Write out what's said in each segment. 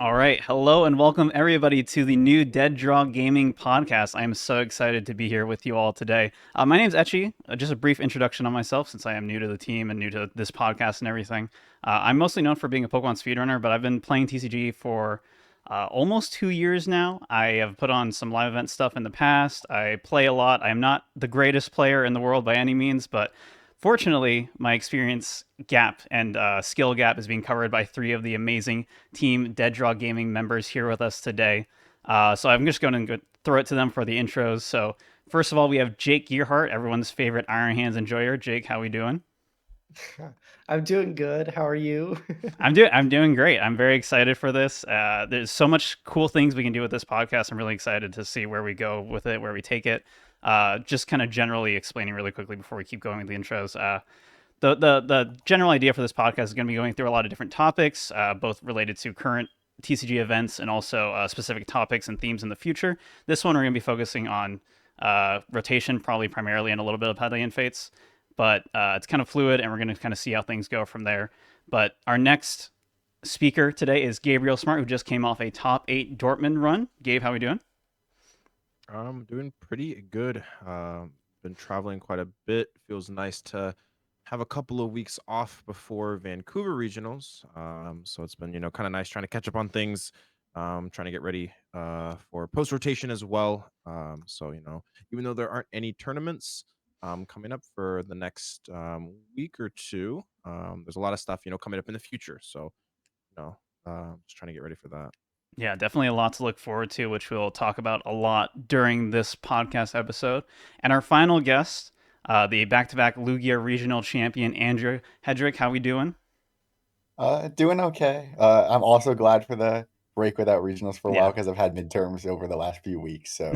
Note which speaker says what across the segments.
Speaker 1: All right. Hello and welcome everybody to the new Dead Draw Gaming podcast. I am so excited to be here with you all today. My name is Etchy. Just a brief introduction on myself since I am new to the team and new to this podcast and everything. I'm mostly known for being a Pokemon speedrunner, but I've been playing TCG for almost 2 years now. I have put on some live event stuff in the past. I play a lot. I am not the greatest player in the world by any means, but fortunately, my experience gap and skill gap is being covered by three of the amazing Team Dead Draw Gaming members here with us today. So I'm just going to throw it to them for the intros. So first of all, we have Jake Gearhart, everyone's favorite Iron Hands enjoyer. Jake, how we doing?
Speaker 2: I'm doing good. How are you?
Speaker 1: I'm doing great. I'm very excited for this. There's so much cool things we can do with this podcast. I'm really excited to see where we go with it, where we take it. Just kind of generally explaining really quickly before we keep going with the intros. The general idea for this podcast is going to be going through a lot of different topics, both related to current TCG events and also specific topics and themes in the future. This one we're going to be focusing on rotation, probably primarily, and a little bit of Paldean Fates. But it's kind of fluid, and we're going to kind of see how things go from there. But our next speaker today is Gabriel Smart, who just came off a top 8 Dortmund run. Gabe, how we doing?
Speaker 3: I'm doing pretty good. Been traveling quite a bit. Feels nice to have a couple of weeks off before Vancouver regionals. So it's been, kind of nice trying to catch up on things. Trying to get ready for post rotation as well. So even though there aren't any tournaments coming up for the next week or two, there's a lot of stuff coming up in the future. So just trying to get ready for that.
Speaker 1: Yeah, definitely a lot to look forward to, which we'll talk about a lot during this podcast episode. And our final guest, the back-to-back Lugia regional champion, Andrew Hedrick. How we doing?
Speaker 4: Doing okay. I'm also glad for the break without regionals for a while
Speaker 1: Yeah.
Speaker 4: because I've had midterms over the last few weeks, so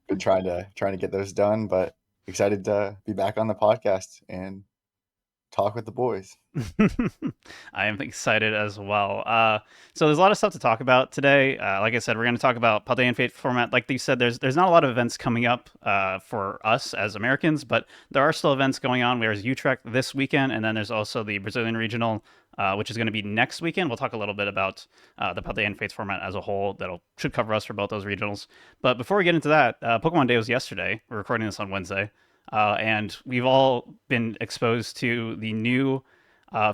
Speaker 4: been trying to get those done, but excited to be back on the podcast and talk with the boys.
Speaker 1: I am excited as well. So there's a lot of stuff to talk about today. Like I said, we're going to talk about Paldean Fate format. Like you said, there's not a lot of events coming up for us as Americans, but there are still events going on. There's Utrecht this weekend, and then there's also the Brazilian regional, which is going to be next weekend. We'll talk a little bit about the Paldean Fates format as a whole. That'll should cover us for both those regionals. But before we get into that, Pokemon Day was yesterday. We're recording this on Wednesday. And we've all been exposed to the new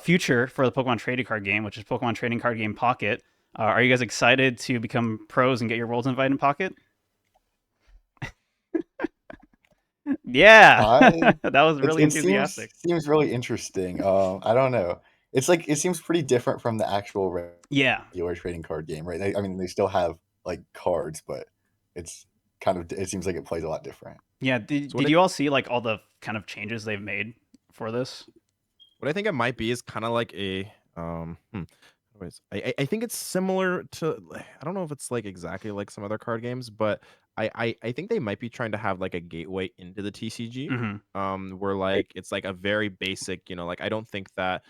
Speaker 1: future for the Pokemon trading card game, which is Pokemon Trading Card Game Pocket. Are you guys excited to become pros and get your Worlds Invite in Pocket? Yeah,
Speaker 4: I
Speaker 1: that was
Speaker 4: it,
Speaker 1: really
Speaker 4: it seems
Speaker 1: enthusiastic.
Speaker 4: seems really interesting. I don't know. It's like it seems pretty different from the actual
Speaker 1: Yeah,
Speaker 4: regular trading card game, right? I mean, they still have like cards, but it's it seems like it plays a lot different.
Speaker 1: yeah. Did,
Speaker 3: So
Speaker 1: did you all see like all the kind of changes they've made for this?
Speaker 3: what I think it might be is kind of like a I think it's similar to I don't know if it's like exactly like some other card games, but I think they might be trying to have like a gateway into the TCG.
Speaker 1: Hmm.
Speaker 3: Where like it's like a very basic, like I don't think that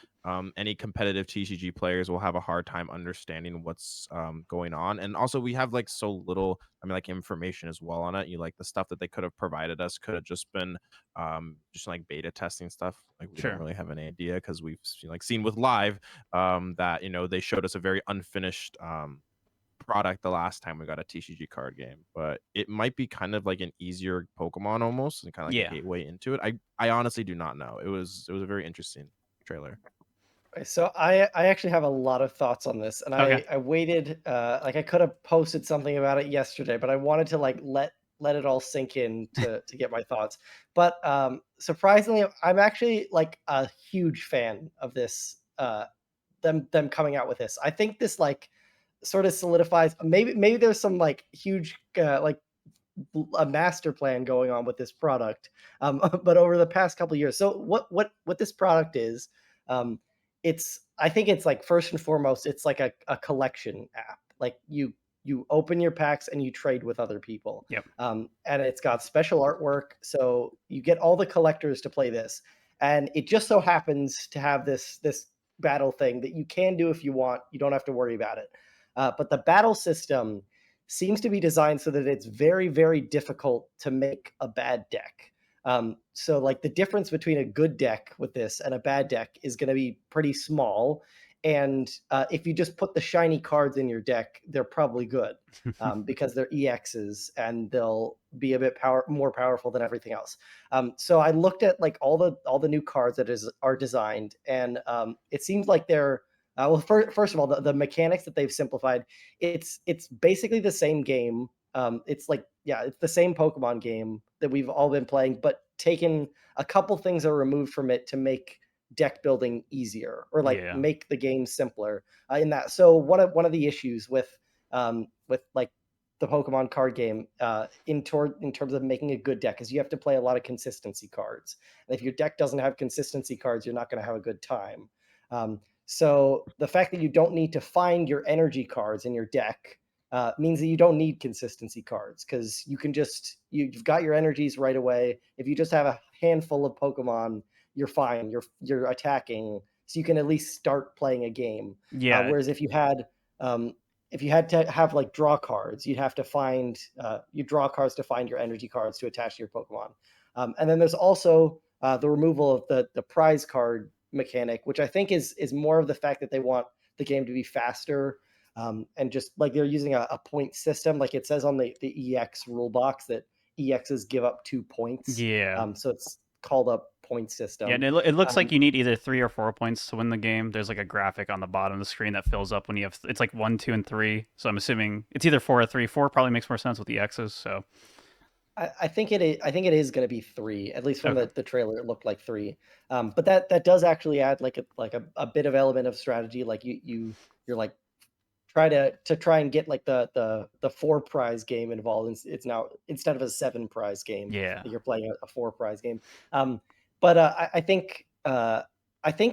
Speaker 3: any competitive TCG players will have a hard time understanding what's going on. And also we have like so little, I mean, like information as well on it. You like the stuff that they could have provided us could have just been just like beta testing stuff. Like we don't
Speaker 1: Sure.
Speaker 3: really have any idea because we've like seen with live that they showed us a very unfinished product the last time we got a TCG card game, but it might be kind of like an easier Pokemon almost and kind of like a
Speaker 1: Yeah.
Speaker 3: gateway into it. I honestly do not know. It was a very interesting trailer.
Speaker 2: So I actually have a lot of thoughts on this, and
Speaker 1: Okay.
Speaker 2: I waited like I could have posted something about it yesterday, but I wanted to like let it all sink in to get my thoughts. But surprisingly, I'm actually like a huge fan of this them coming out with this. I think this like sort of solidifies maybe there's some like huge like a master plan going on with this product. But over the past couple of years, so what this product is, um, it's I think it's like first and foremost, it's like a collection app. Like you open your packs and you trade with other people,
Speaker 1: Yep.
Speaker 2: and it's got special artwork, so you get all the collectors to play this, and it just so happens to have this battle thing that you can do if you want. You don't have to worry about it. But the battle system seems to be designed so that it's very, very difficult to make a bad deck. So like the difference between a good deck with this and a bad deck is going to be pretty small. and if you just put the shiny cards in your deck, they're probably good because they're EXs and they'll be a bit more powerful than everything else. So I looked at like all the new cards that are designed, and it seems like they're well. First of all, the mechanics that they've simplified, it's basically the same game. It's like, yeah, it's the same Pokemon game that we've all been playing, but taken a couple things are removed from it to make deck building easier, or like
Speaker 1: Yeah.
Speaker 2: make the game simpler in that. So one of the issues with like the Pokemon card game in terms of making a good deck is you have to play a lot of consistency cards. And if your deck doesn't have consistency cards, you're not going to have a good time. So the fact that you don't need to find your energy cards in your deck means that you don't need consistency cards, because you can just you've got your energies right away. If you just have a handful of Pokemon, you're fine. You're attacking, so you can at least start playing a game.
Speaker 1: Yeah.
Speaker 2: Whereas if you had to have like draw cards, you'd have to find you draw cards to find your energy cards to attach to your Pokemon. And then there's also the removal of the prize card mechanic, which I think is more of the fact that they want the game to be faster, and just like they're using a point system. Like it says on the EX rule box that EXs give up 2 points.
Speaker 1: Yeah.
Speaker 2: So it's called a point
Speaker 1: Yeah, and
Speaker 2: system.
Speaker 1: it looks like
Speaker 2: Um,
Speaker 1: you need either 3 or 4 points to win the game. There's like a graphic on the bottom of the screen that fills up when you have it's like 1, 2, and 3. So I'm assuming it's either 4 or 3. 4 probably makes more sense with the X's. So
Speaker 2: I think it is. I think it is going to be 3. At least from
Speaker 1: okay,
Speaker 2: the trailer, it looked like 3. But that does actually add like a bit of element of strategy. Like you're like try and get like the 4 prize game involved. It's now, instead of a 7 prize game,
Speaker 1: yeah,
Speaker 2: you're playing a 4 prize game. But I think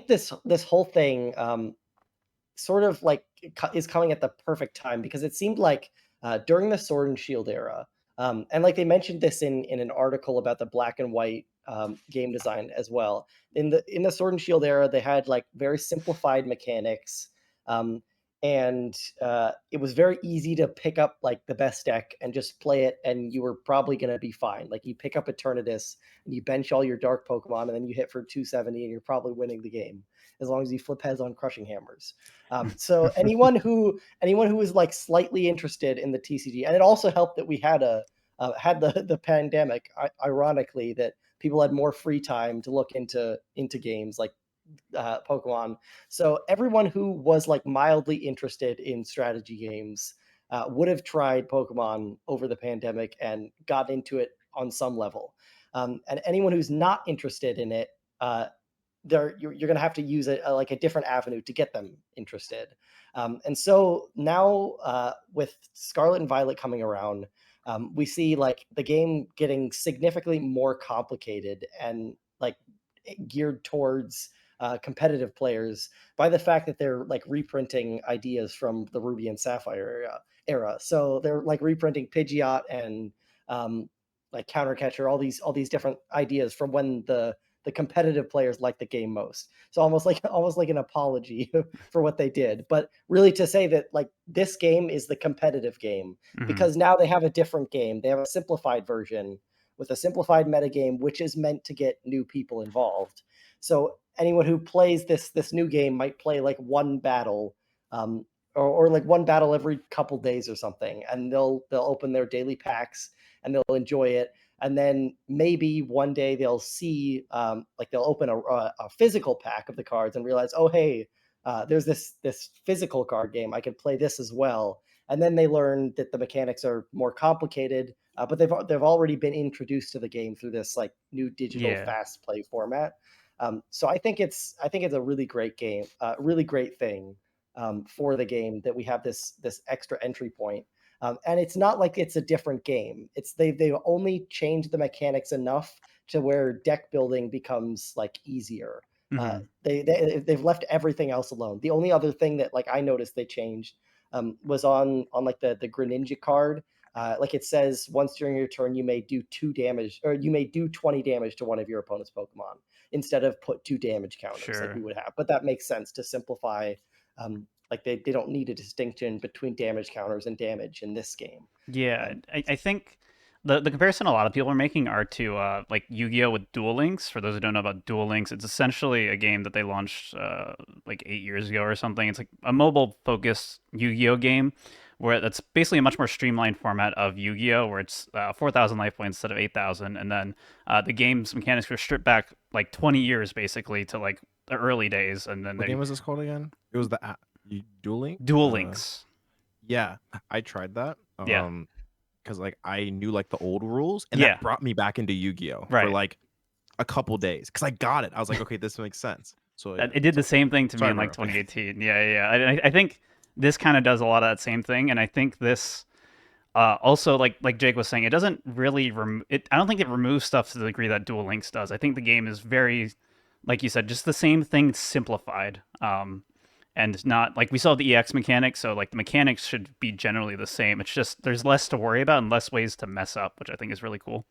Speaker 2: this whole thing sort of like is coming at the perfect time, because it seemed like during the Sword and Shield era, and like they mentioned this in an article about the Black and White game design as well. In the Sword and Shield era, they had like very simplified mechanics, um, and it was very easy to pick up like the best deck and just play it, and you were probably going to be fine. Like you pick up Eternatus and you bench all your dark Pokemon, and then you hit for 270, and you're probably winning the game as long as you flip heads on Crushing Hammers. So anyone who was like slightly interested in the TCG, and it also helped that we had had the pandemic. Ironically, that people had more free time to look into games like Pokemon. So everyone who was like mildly interested in strategy games would have tried Pokemon over the pandemic and got into it on some level. And anyone who's not interested in it, you're going to have to use like a different avenue to get them interested. And so now with Scarlet and Violet coming around, we see like the game getting significantly more complicated and like geared towards competitive players by the fact that they're like reprinting ideas from the Ruby and Sapphire era. So they're like reprinting Pidgeot and like Countercatcher, all these different ideas from when the competitive players like the game most. So almost like an apology for what they did, but really to say that like this game is the competitive game,
Speaker 1: hmm
Speaker 2: because now they have a different game. They have a simplified version with a simplified metagame, which is meant to get new people involved. So anyone who plays this new game might play like one battle, or like one battle every couple days or something, and they'll open their daily packs and they'll enjoy it. And then maybe one day they'll see like they'll open a physical pack of the cards and realize, oh hey, there's this physical card game, I could play this as well. And then they learn that the mechanics are more complicated, but they've already been introduced to the game through this like new digital
Speaker 1: yeah,
Speaker 2: fast play format. So I think it's a really great game, really great thing for the game that we have this extra entry point. And it's not like it's a different game. It's they've only changed the mechanics enough to where deck building becomes like easier.
Speaker 1: hmm
Speaker 2: They've left everything else alone. The only other thing that like I noticed they changed was on like the Greninja card. Like it says, once during your turn, you may do 2 damage, or you may do 20 damage to one of your opponent's Pokemon, instead of put 2 damage counters like we
Speaker 1: sure,
Speaker 2: would have. But that makes sense to simplify. Like they don't need a distinction between damage counters and damage in this game.
Speaker 1: yeah.
Speaker 2: Um,
Speaker 1: I think The comparison a lot of people are making are to like Yu-Gi-Oh with Duel Links. For those who don't know about Duel Links, it's essentially a game that they launched like 8 years ago or something. It's like a mobile focused Yu-Gi-Oh game where that's basically a much more streamlined format of Yu-Gi-Oh, where it's 4,000 life points instead of 8,000, and then the game's mechanics were stripped back like 20 years basically to like the early days, and then
Speaker 3: What
Speaker 1: they
Speaker 3: game was this called again? It was the Duel Link.
Speaker 1: Duel Links.
Speaker 3: Yeah, I tried that.
Speaker 1: Yeah,
Speaker 3: Because like I knew like the old rules, and
Speaker 1: yeah,
Speaker 3: that brought me back into Yu-Gi-Oh for
Speaker 1: right.
Speaker 3: like a couple days because I got it. I was like, okay, this makes sense. So yeah,
Speaker 1: It did the
Speaker 3: so
Speaker 1: same thing to me
Speaker 3: sorry
Speaker 1: in
Speaker 3: for
Speaker 1: like
Speaker 3: interrupting.
Speaker 1: 2018. Yeah, yeah. I think this kind of does a lot of that same thing, and I think this also like Jake was saying, it doesn't really I don't think it removes stuff to the degree that Duel Links does. I think the game is very, like you said, just the same thing simplified. And not like we still have the EX mechanics, so like the mechanics should be generally the same. It's just there's less to worry about and less ways to mess up, which I think is really cool.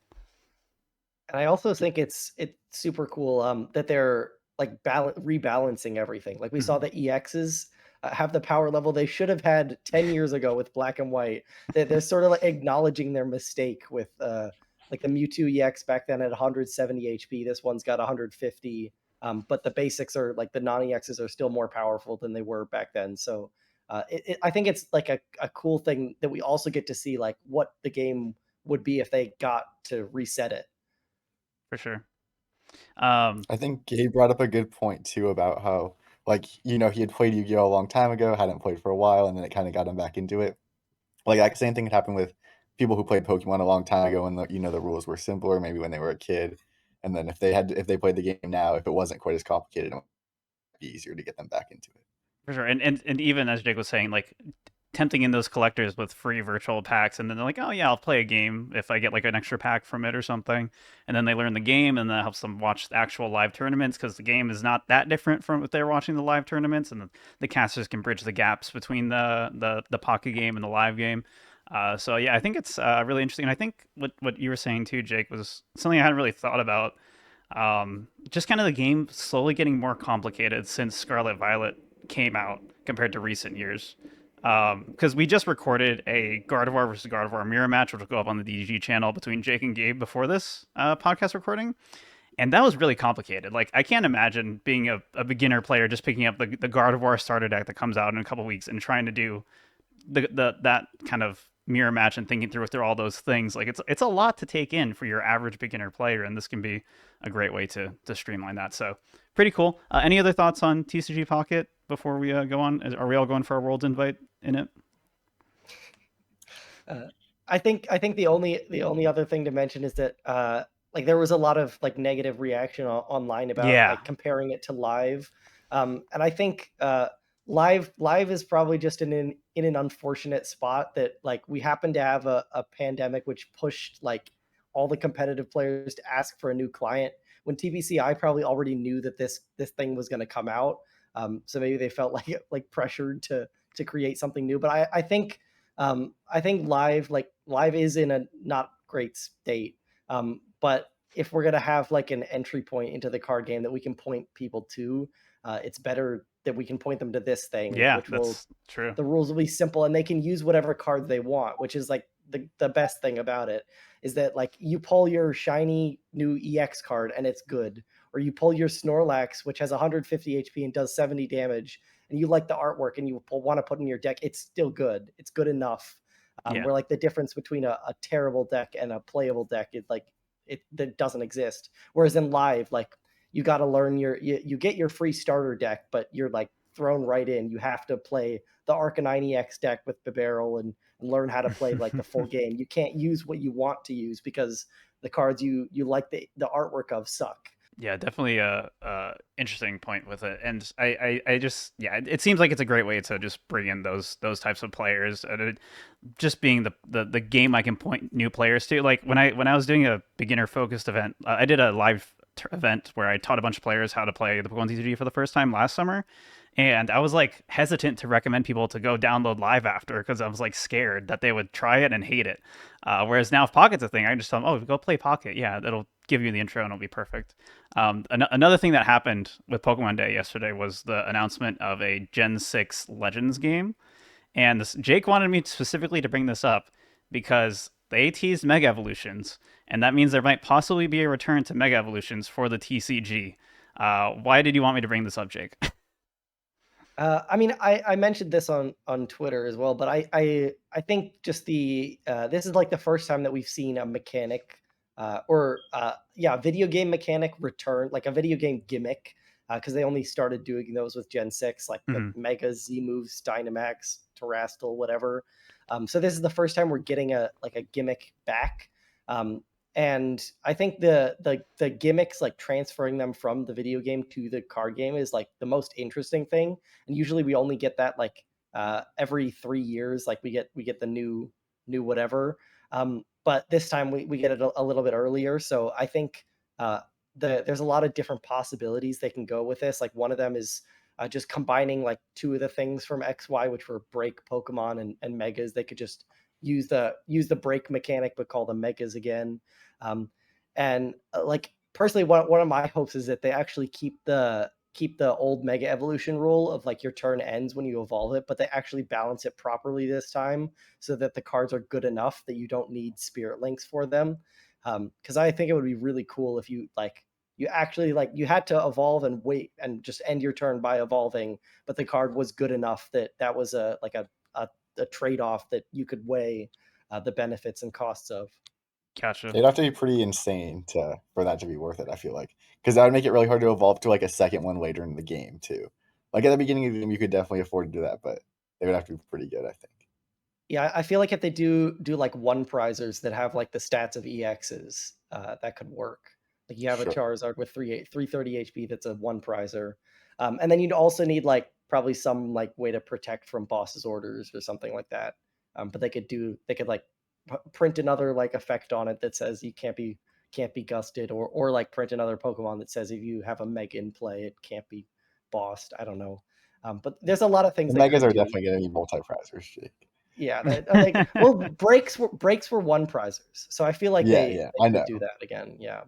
Speaker 2: And I also think it's super cool that they're like rebalancing everything. Like we saw
Speaker 1: Mhm.
Speaker 2: the EXs have the power level they should have had 10 years ago with Black and White. They're sort of like acknowledging their mistake with like the Mewtwo EX back then at 170 HP. This one's got 150. But the basics are like the non-EXs are still more powerful than they were back then. So I think it's like a cool thing that we also get to see like what the game would be if they got to reset it.
Speaker 1: For sure.
Speaker 4: I think Gabe brought up a good point too about how, like, he had played Yu-Gi-Oh! A long time ago, hadn't played for a while, and then it kind of got him back into it. Like that same thing had happened with people who played Pokemon a long time ago, and the rules were simpler, maybe when they were a kid. And then if they played the game now, if it wasn't quite as complicated, it would be easier to get them back into it.
Speaker 1: For sure. And even as Jake was saying, like tempting in those collectors with free virtual packs, and then they're like, oh yeah, I'll play a game if I get like an extra pack from it or something, and then they learn the game, and that helps them watch the actual live tournaments because the game is not that different from if they're watching the live tournaments, and the casters can bridge the gaps between the pocket game and the live game. So yeah, I think it's really interesting. And I think what you were saying too, Jake, was something I hadn't really thought about. Just kind of the game slowly getting more complicated since Scarlet Violet came out compared to recent years. Because we just recorded a Gardevoir versus Gardevoir mirror match, which will go up on the DG channel between Jake and Gabe before this podcast recording. And that was really complicated. Like, I can't imagine being a beginner player just picking up the Gardevoir starter deck that comes out in a couple weeks and trying to do that kind of mirror match and thinking through all those things. Like it's a lot to take in for your average beginner player, and this can be a great way to streamline that. So pretty cool. Any other thoughts on TCG Pocket before we go on? Are we all going for a world's invite in it?
Speaker 2: I think the only other thing to mention is that like there was a lot of like negative reaction online about
Speaker 1: Yeah,
Speaker 2: like comparing it to live, and I think live is probably just in an unfortunate spot that like we happen to have a pandemic which pushed like all the competitive players to ask for a new client when TBCI probably already knew that this thing was going to come out, so maybe they felt like pressured to create something new. But I think live is in a not great state. But if we're gonna have like an entry point into the card game that we can point people to, it's better that we can point them to this thing,
Speaker 1: yeah,
Speaker 2: which will
Speaker 1: that's true.
Speaker 2: the rules will be simple and they can use whatever cards they want, which is like the best thing about it is that like you pull your shiny new EX card and it's good, or you pull your Snorlax which has 150 HP and does 70 damage, and you like the artwork and you want to put in your deck, it's still good. It's good enough.
Speaker 1: Yeah,
Speaker 2: Where like the difference between a terrible deck and a playable deck is like it that doesn't exist. Whereas in live, like you got to learn you get your free starter deck, but you're like thrown right in. You have to play the Arcanine EX deck with Bibarel and learn how to play like the full game. You can't use what you want to use because the cards you like the artwork of suck.
Speaker 1: yeah, definitely a interesting point with it. And I just yeah, it seems like it's a great way to just bring in those types of players, and just being the game I can point new players to. Like when I was doing a beginner focused event, I did a live event where I taught a bunch of players how to play the Pokemon TCG for the first time last summer, and I was like hesitant to recommend people to go download live after because I was like scared that they would try it and hate it. Whereas now if Pocket's a thing, I just tell them, oh, go play Pocket. Yeah, it'll give you the intro and it'll be perfect. Another thing that happened with Pokemon Day yesterday was the announcement of a Gen 6 Legends game. And Jake wanted me specifically to bring this up because they teased Mega Evolutions, and that means there might possibly be a return to Mega Evolutions for the TCG. Why did you want me to bring this up, Jake?
Speaker 2: I mean, I mentioned this on Twitter as well, but I think just this is like the first time that we've seen a mechanic video game mechanic return, like a video game gimmick, because they only started doing those with Gen 6, like the Mega Z moves, Dynamax, Terrastal, whatever. So this is the first time we're getting a gimmick back. And I think the gimmicks, like transferring them from the video game to the card game, is like the most interesting thing. And usually we only get that like every 3 years, like we get the new whatever. But this time we get it a little bit earlier. So I think there's a lot of different possibilities they can go with this. Like one of them is just combining like two of the things from XY, which were break Pokemon and Megas. They could just use the break mechanic but call them Megas again. And like personally, one of my hopes is that they actually keep the old Mega Evolution rule of like your turn ends when you evolve it, but they actually balance it properly this time so that the cards are good enough that you don't need Spirit Links for them. Because I think it would be really cool if you actually you had to evolve and wait and just end your turn by evolving, but the card was good enough that was a trade-off that you could weigh the benefits and costs of.
Speaker 1: Gotcha.
Speaker 4: It'd have to be pretty insane for that to be worth it, I feel like. Because that would make it really hard to evolve to like a second one later in the game, too. Like at the beginning of the game, you could definitely afford to do that, but they would have to be pretty good, I think.
Speaker 2: Yeah, I feel like if they do like one prizers that have like the stats of EXs, that could work. Like you have a Charizard with 330 HP that's a one prizer. And then you'd also need like probably some like way to protect from boss's orders or something like that. But they could like print another like effect on it that says you can't be gusted, or like print another Pokemon that says if you have a Mega in play, it can't be bossed. I don't know. But there's a lot of things.
Speaker 4: The Megas are definitely going to need multi-prizers, Jake.
Speaker 2: Yeah, breaks were one prizers, so I feel like they could do that again. Yeah,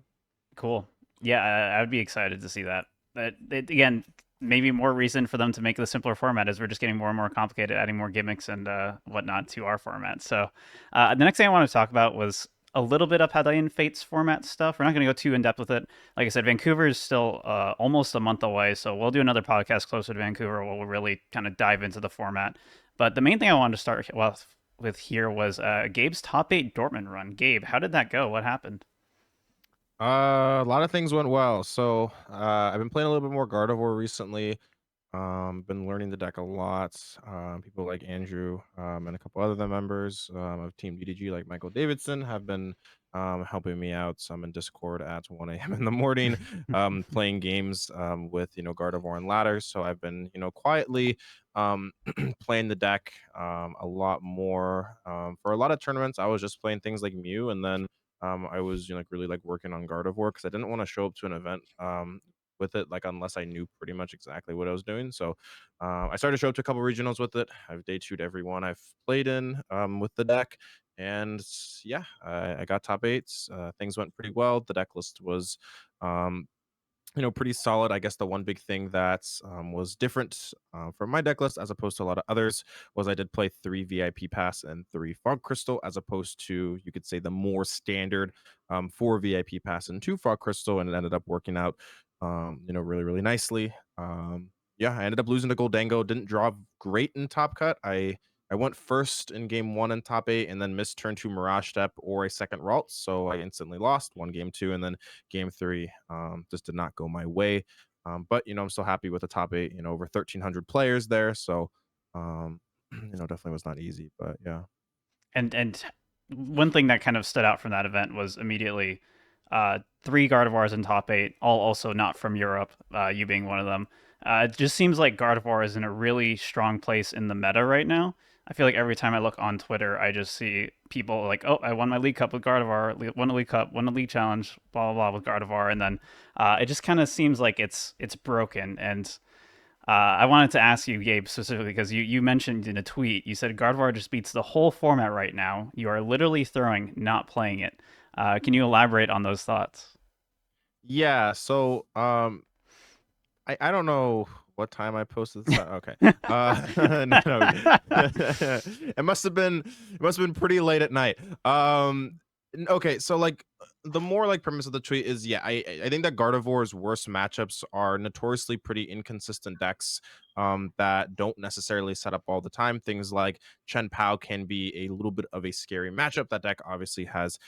Speaker 1: cool. Yeah, I would be excited to see that. But again, maybe more reason for them to make the simpler format as we're just getting more and more complicated, adding more gimmicks and whatnot to our format. So the next thing I want to talk about was a little bit of Paldean Fates format stuff. We're not going to go too in depth with it. Like I said, Vancouver is still almost a month away, so we'll do another podcast closer to Vancouver where we'll really kind of dive into the format. But the main thing I wanted to start with here was Gabe's top 8 Dortmund run. Gabe, how did that go? What happened?
Speaker 3: A lot of things went well. So I've been playing a little bit more Gardevoir recently. Been learning the deck a lot. People like Andrew and a couple other members of Team DDG, like Michael Davidson, have been helping me out. So I'm in Discord at 1 a.m. in the morning, playing games with Gardevoir and ladders. So I've been quietly playing the deck a lot more. For a lot of tournaments, I was just playing things like Mew, and then I was really working on Gardevoir because I didn't want to show up to an event with it, like unless I knew pretty much exactly what I was doing. So I started to show up to a couple regionals with it. I've day 2'd every one I've played in with the deck, and yeah, I got top 8s. Things went pretty well. The deck list was pretty solid. I guess the one big thing that was different from my deck list as opposed to a lot of others was I did play 3 VIP Pass and 3 Fog Crystal, as opposed to, you could say, the more standard 4 VIP Pass and 2 Fog Crystal, and it ended up working out really, really nicely. Yeah, I ended up losing to Goldango. Didn't draw great in Top Cut. I went first in game 1 in top 8 and then missed turn 2 Mirage Step or a second Ralt, so I instantly lost. Won game 2, and then game 3 just did not go my way. But I'm still happy with the top 8. Over 1,300 players there, so definitely was not easy. But yeah.
Speaker 1: And one thing that kind of stood out from that event was immediately 3 Gardevoirs in top 8, all also not from Europe, you being one of them. It just seems like Gardevoir is in a really strong place in the meta right now. I feel like every time I look on Twitter, I just see people like, oh, I won my League Cup with Gardevoir, won a League Cup, won a League Challenge, blah, blah, blah with Gardevoir. And then it just kind of seems like it's broken. And I wanted to ask you, Gabe, specifically, because you mentioned in a tweet, you said Gardevoir just beats the whole format right now. You are literally throwing, not playing it. Can you elaborate on those thoughts?
Speaker 3: Yeah, so I don't know what time I posted this? Okay. No. It must have been pretty late at night. Okay, so like the more like premise of the tweet is, yeah, I think that Gardevoir's worst matchups are notoriously pretty inconsistent decks that don't necessarily set up all the time. Things like Chen Pao can be a little bit of a scary matchup. That deck obviously has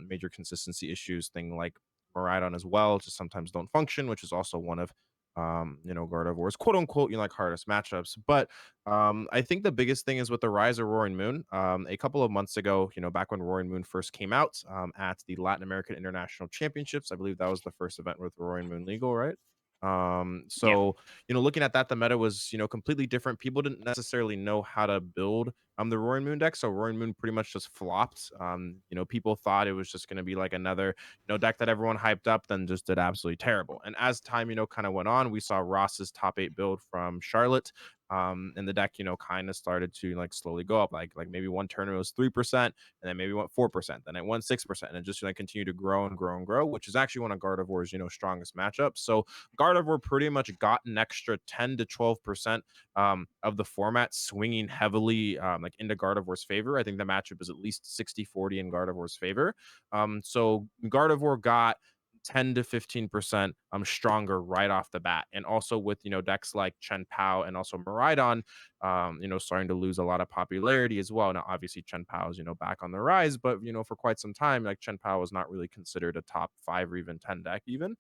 Speaker 3: major consistency issues. Thing like Miraidon as well just sometimes don't function, which is also one of Gardevoir's quote unquote like hardest matchups. But I think the biggest thing is with the rise of Roaring Moon. A couple of months ago, back when Roaring Moon first came out at the Latin American International Championships, I believe that was the first event with Roaring Moon legal, right? So looking at that, the meta was completely different. People didn't necessarily know how to build the Roaring Moon deck, so Roaring Moon pretty much just flopped. People thought it was just going to be like another deck that everyone hyped up, then just did absolutely terrible. And as time kind of went on, we saw Ross's top 8 build from Charlotte, and the deck kind of started to like slowly go up. Like maybe one turn it was 3%, and then maybe went 4%, then it went 6%, and it just like continued to grow and grow and grow, which is actually one of Gardevoir's strongest matchups. So Gardevoir pretty much got an extra 10 to 12% of the format swinging heavily like into Gardevoir's favor. I think the matchup is at least 60-40 in Gardevoir's favor. So Gardevoir got 10 to 15% stronger right off the bat. And also with decks like Chen Pao and also Miraidon starting to lose a lot of popularity as well. Now obviously Chen Pao is back on the rise, but for quite some time like Chen Pao was not really considered a top 5 or even 10 deck even.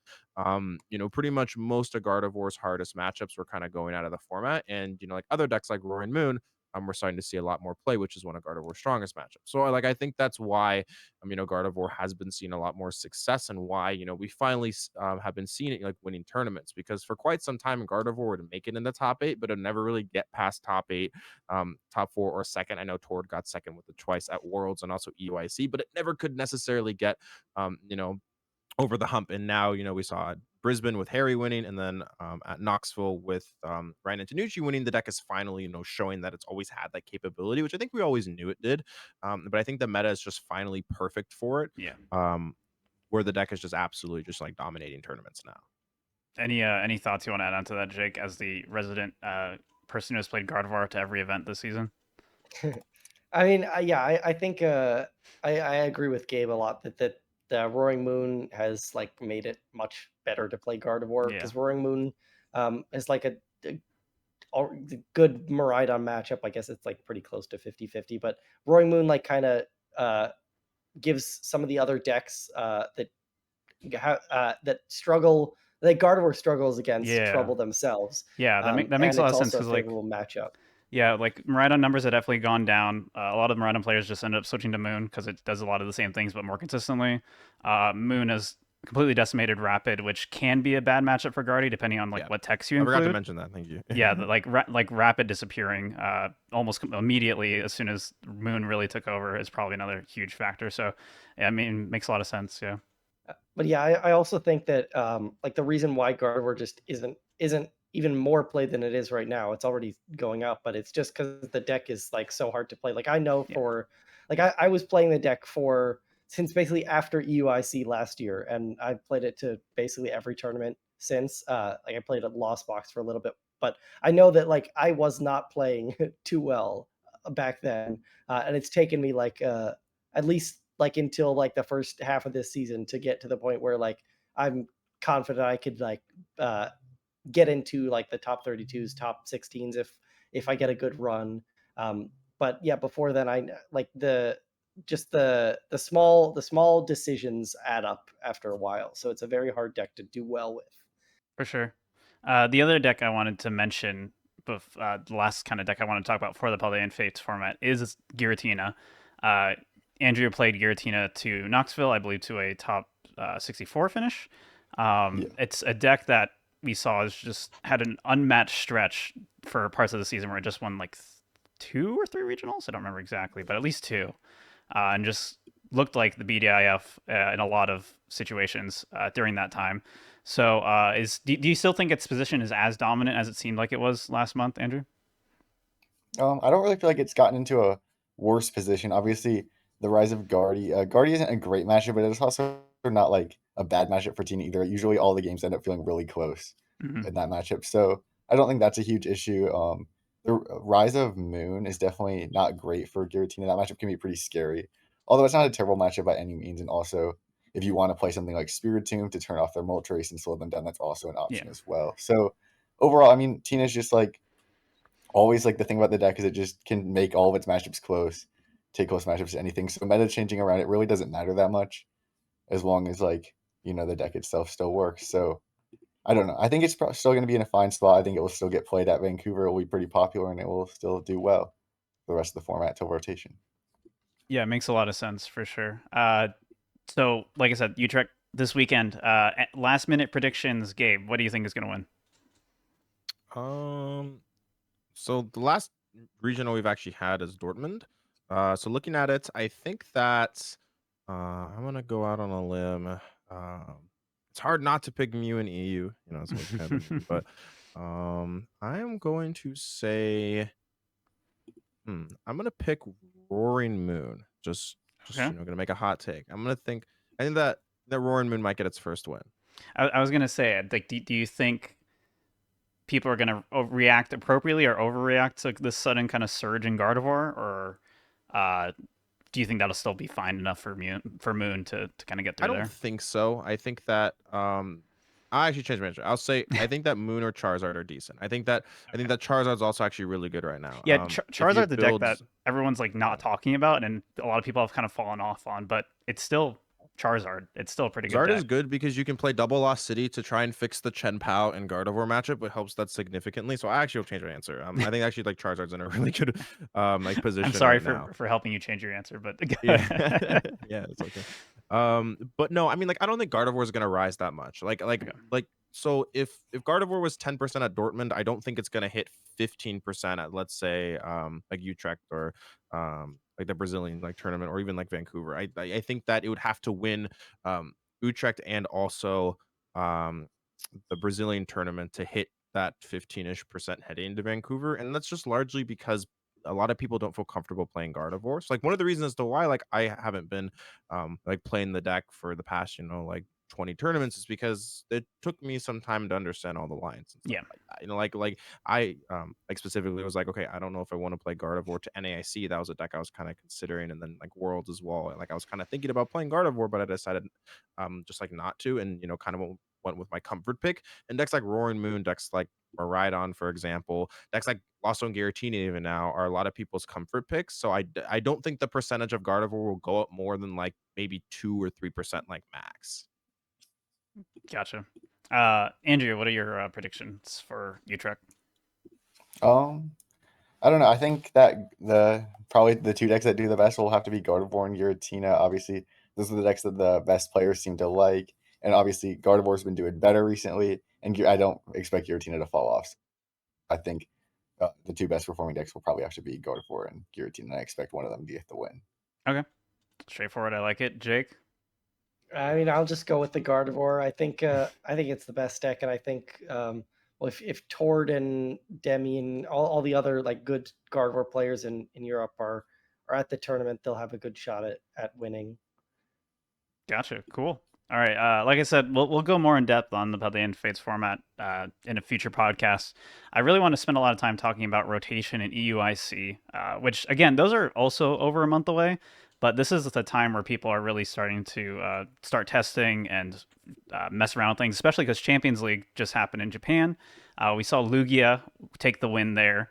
Speaker 3: Pretty much most of Gardevoir's hardest matchups were kind of going out of the format, and like other decks like Roaring Moon, we're starting to see a lot more play, which is one of Gardevoir's strongest matchups. So like I think that's why Gardevoir has been seeing a lot more success, and why we finally have been seeing it like winning tournaments, because for quite some time Gardevoir would make it in the top 8, but it never really get past top 8, top 4 or second. I know Tord got second with it twice at Worlds and also EUIC, but it never could necessarily get over the hump. And now we saw Brisbane with Harry winning, and then at Knoxville with Ryan Antonucci winning. The deck is finally showing that it's always had that capability, which I think we always knew it did, but I think the meta is just finally perfect for it. Where the deck is just absolutely just like dominating tournaments now.
Speaker 1: Any thoughts you want to add on to that, Jake, as the resident person who has played Gardevoir to every event this season?
Speaker 2: I mean, I think I agree with Gabe a lot that the Roaring Moon has like made it much better to play Gardevoir, because Roaring Moon is like a good Miraidon matchup. I guess it's like pretty close to 50-50, but Roaring Moon like kind of gives some of the other decks that struggle, like Gardevoir struggles against, trouble themselves.
Speaker 1: That makes a lot of sense,
Speaker 2: because like favorable matchup.
Speaker 1: Yeah, like Miraidon numbers had definitely gone down. A lot of Miraidon players just ended up switching to Moon because it does a lot of the same things but more consistently. Moon has completely decimated Rapid, which can be a bad matchup for Guardy depending on what text you include.
Speaker 3: I forgot to mention that. Thank you.
Speaker 1: like Rapid disappearing almost immediately as soon as Moon really took over is probably another huge factor. So, I mean, it makes a lot of sense. Yeah.
Speaker 2: But yeah, I also think that like the reason why Gardevoir just isn't even more played than it is right now, it's already going up, but it's just because the deck is like so hard to play. Like I know for like I was playing the deck since basically after EUIC last year, and I've played it to basically every tournament since. Like I played at Lost Box for a little bit, but I know that like I was not playing too well back then, and it's taken me like at least like until like the first half of this season to get to the point where like I'm confident I could like get into like the top 32s, top 16s if I get a good run. But yeah, before then I like the small decisions add up after a while. So it's a very hard deck to do well with.
Speaker 1: For sure. The other deck I wanted to mention, the last kind of deck I want to talk about for the Paldean Fates format is Giratina. Andrew played Giratina to Knoxville, I believe, to a top 64 finish. It's a deck that we saw has just had an unmatched stretch for parts of the season where it just won like 2 or 3 regionals. I don't remember exactly, but at least 2. And just looked like the BDIF in a lot of situations during that time. So do you still think its position is as dominant as it seemed like it was last month, Andrew?
Speaker 4: I don't really feel like it's gotten into a worse position. Obviously, the rise of Guardy. Guardy isn't a great matchup, but it's also not like a bad matchup for Tina either. Usually all the games end up feeling really close in that matchup. So I don't think that's a huge issue. The Rise of Moon is definitely not great for Giratina. That matchup can be pretty scary, although it's not a terrible matchup by any means. And also, if you want to play something like Spiritomb to turn off their Moltres and slow them down, that's also an option as well. So overall, I mean, Tina's just like always like the thing about the deck is it just can make all of its matchups close, take close matchups to anything. So meta changing around it really doesn't matter that much, as long as like the deck itself still works. So I don't know. I think it's still going to be in a fine spot. I think it will still get played at Vancouver. It will be pretty popular, and it will still do well for the rest of the format till rotation.
Speaker 1: Yeah, it makes a lot of sense for sure. So, like I said, Utrecht this weekend. Last minute predictions, Gabe. What do you think is going to win?
Speaker 3: So the last regional we've actually had is Dortmund. So looking at it, I think that I'm gonna go out on a limb. It's hard not to pick Mew and EU, it's always kind of the but I am going to say I'm gonna pick Roaring Moon. Just
Speaker 1: Okay.
Speaker 3: gonna make a hot take. I think that Roaring Moon might get its first win.
Speaker 1: I was gonna say, like, do you think people are gonna react appropriately or overreact to this sudden kind of surge in Gardevoir, or do you think that'll still be fine enough for Moon to kind of get through
Speaker 3: I don't
Speaker 1: there?
Speaker 3: think so. I think that I actually changed my answer. I'll say I think that Moon or Charizard are decent. I think that Charizard's also actually really good right now.
Speaker 1: Yeah, Charizard's the deck that
Speaker 3: builds
Speaker 1: everyone's like not talking about, and a lot of people have kind of fallen off on, but it's still Charizard. It's still a pretty good
Speaker 3: Zard
Speaker 1: deck.
Speaker 3: is good because you can play Double Lost City to try and fix the Chen Pao and Gardevoir matchup, which helps that significantly. So I actually will change my answer. I think actually like Charizard's in a really good like position.
Speaker 1: I'm sorry
Speaker 3: right now.
Speaker 1: for helping you change your answer, but
Speaker 3: yeah, yeah, it's okay. But no, I mean like I don't think Gardevoir is gonna rise that much. So if Gardevoir was 10% at Dortmund, I don't think it's gonna hit 15% at, let's say, like Utrecht or like the Brazilian like tournament or even like Vancouver. I think that it would have to win Utrecht and also the Brazilian tournament to hit that 15-ish% heading into Vancouver, and that's just largely because a lot of people don't feel comfortable playing Gardevoir. So like one of the reasons as to why like I haven't been like playing the deck for the past like 20 tournaments is because it took me some time to understand all the lines and stuff
Speaker 1: yeah,
Speaker 3: like that. Like I like specifically was like, okay, I don't know if I want to play Gardevoir to NAIC. That was a deck I was kind of considering, and then like Worlds as well. Like I was kind of thinking about playing Gardevoir, but I decided just like not to, and kind of went with my comfort pick. And decks like Roaring Moon, decks like Maridon, for example, decks like Lasso and Giratina even now are a lot of people's comfort picks. So I don't think the percentage of Gardevoir will go up more than like maybe 2 or 3% like max.
Speaker 1: Gotcha. Andrew, what are your predictions for Utrecht?
Speaker 4: I don't know. I think that probably the two decks that do the best will have to be Gardevoir and Giratina. Obviously, those are the decks that the best players seem to like, and obviously Gardevoir's been doing better recently, and I don't expect Giratina to fall off. So I think the two best performing decks will probably have to be Gardevoir and Giratina, and I expect one of them to get the win.
Speaker 1: Okay, straightforward. I like it. Jake?
Speaker 2: I mean, I'll just go with the Gardevoir. I think it's the best deck, and I think well, if Tord and Demi and all the other like good Gardevoir players in Europe are at the tournament, they'll have a good shot at winning.
Speaker 1: Gotcha. Cool. All right. Like I said, we'll go more in depth on the Paldean Fates format in a future podcast. I really want to spend a lot of time talking about rotation and EUIC, which again, those are also over a month away. But this is the time where people are really starting to start testing and mess around with things, especially because Champions League just happened in Japan. We saw Lugia take the win there.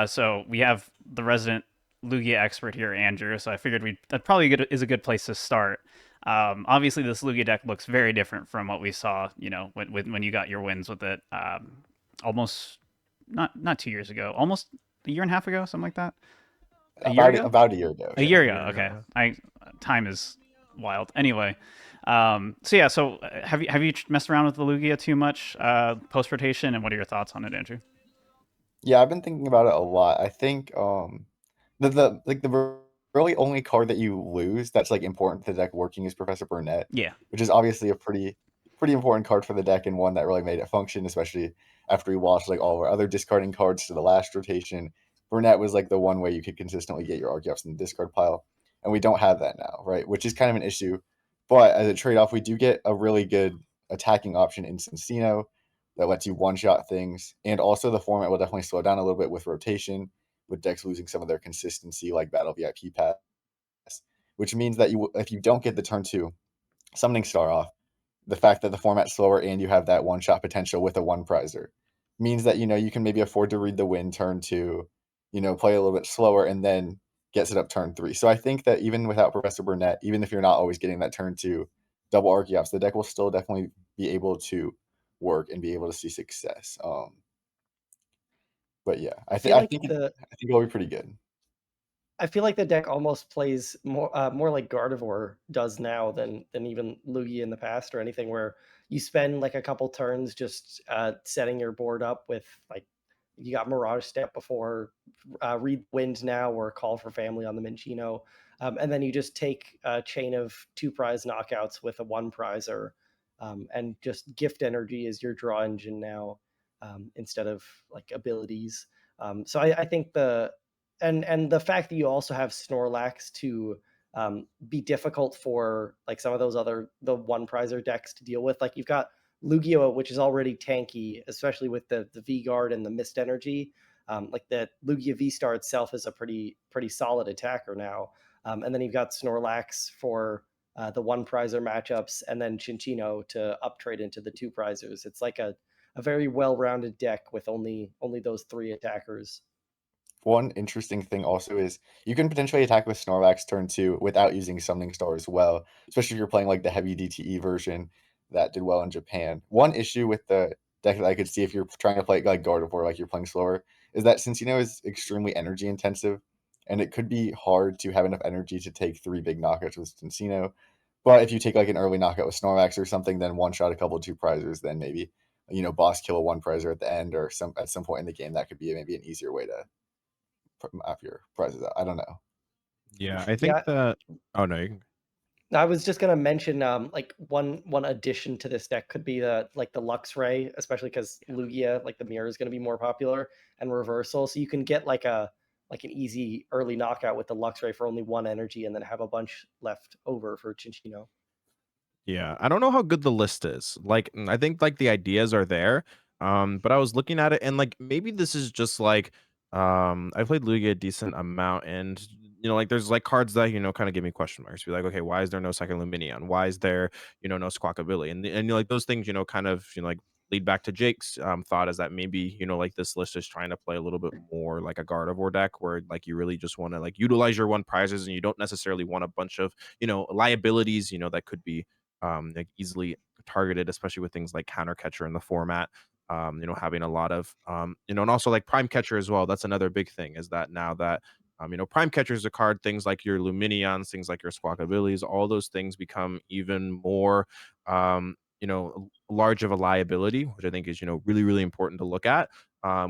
Speaker 1: So we have the resident Lugia expert here, Andrew. So I figured that probably is a good place to start. Obviously, this Lugia deck looks very different from what we saw, when you got your wins with it almost not 2 years ago, almost a year and a half ago, something like that.
Speaker 4: About a year ago.
Speaker 1: A year ago. Okay, time is wild. Anyway, so have you messed around with the Lugia too much post rotation, and what are your thoughts on it, Andrew?
Speaker 4: Yeah, I've been thinking about it a lot. I think the really only card that you lose that's like important to the deck working is Professor Burnett.
Speaker 1: Yeah,
Speaker 4: which is obviously a pretty important card for the deck and one that really made it function, especially after we watched like all of our other discarding cards to the last rotation. Burnett was like the one way you could consistently get your Archeops in the discard pile, and we don't have that now, right? Which is kind of an issue. But as a trade-off, we do get a really good attacking option in Cincino. that lets you one-shot things, and also the format will definitely slow down a little bit with rotation, with decks losing some of their consistency, like Battle VIP Pass, which means that if you don't get the turn 2 Summoning Star off, the fact that the format's slower and you have that one-shot potential with a one-prizer means that, you can maybe afford to read the wind turn 2, play a little bit slower, and then get set up turn 3. So I think that even without Professor Burnett, even if you're not always getting that turn 2 double Archeops, the deck will still definitely be able to work and be able to see success. But yeah,
Speaker 2: I feel like
Speaker 4: I think it'll be pretty good.
Speaker 2: I feel like the deck almost plays more like Gardevoir does now than even Lugia in the past or anything, where you spend like a couple turns just setting your board up with like you got Mirage Step before, Read Wind now, or Call for Family on the Minccino, and then you just take a chain of 2 prize knockouts with a 1 prizer, and just gift energy is your draw engine now, instead of like abilities. So I think and the fact that you also have Snorlax to be difficult for like some of those the 1 prizer decks to deal with. Like you've got Lugia, which is already tanky, especially with the V Guard and the Mist Energy. Like the Lugia V Star itself is a pretty solid attacker now. And then you've got Snorlax for the 1 prizer matchups, and then Chinchino to uptrade into the 2 prizers. It's like a very well-rounded deck with only those 3 attackers.
Speaker 4: One interesting thing also is you can potentially attack with Snorlax turn 2 without using Summoning Star as well, especially if you're playing like the heavy DTE version that did well in Japan. One issue with the deck that I could see if you're trying to play like Gardevoir, like you're playing slower, is that Cincino is extremely energy intensive, and it could be hard to have enough energy to take 3 big knockouts with Cincino. But if you take like an early knockout with Snorlax or something, then one shot a couple of 2 prizers, then maybe boss kill a 1 prizer at the end or at some point in the game, that could be maybe an easier way to map your prizes out. I don't know.
Speaker 3: Yeah, I think
Speaker 2: Yeah,
Speaker 3: that. Oh no, you can.
Speaker 2: I was just gonna mention, like one addition to this deck could be the Luxray, especially because Lugia, like the mirror, is gonna be more popular, and reversal. So you can get like an easy early knockout with the Luxray for only 1 energy, and then have a bunch left over for Chinchino.
Speaker 3: Yeah, I don't know how good the list is. Like, I think like the ideas are there. But I was looking at it and like maybe this is just like I played Lugia a decent amount and like there's like cards that kind of give me question marks. Be like, okay, why is there no second Luminion? Why is there, no Squawkabilly? And like those things, kind of like lead back to Jake's thought is that maybe, like this list is trying to play a little bit more like a Gardevoir deck where like you really just want to like utilize your 1 prizes and you don't necessarily want a bunch of, liabilities, that could be like easily targeted, especially with things like counter catcher in the format. Having a lot of and also like prime catcher as well. That's another big thing is that now that prime catcher is a card, things like your Luminions, things like your Squawkabillies, all those things become even more large of a liability, which I think is really really important to look at.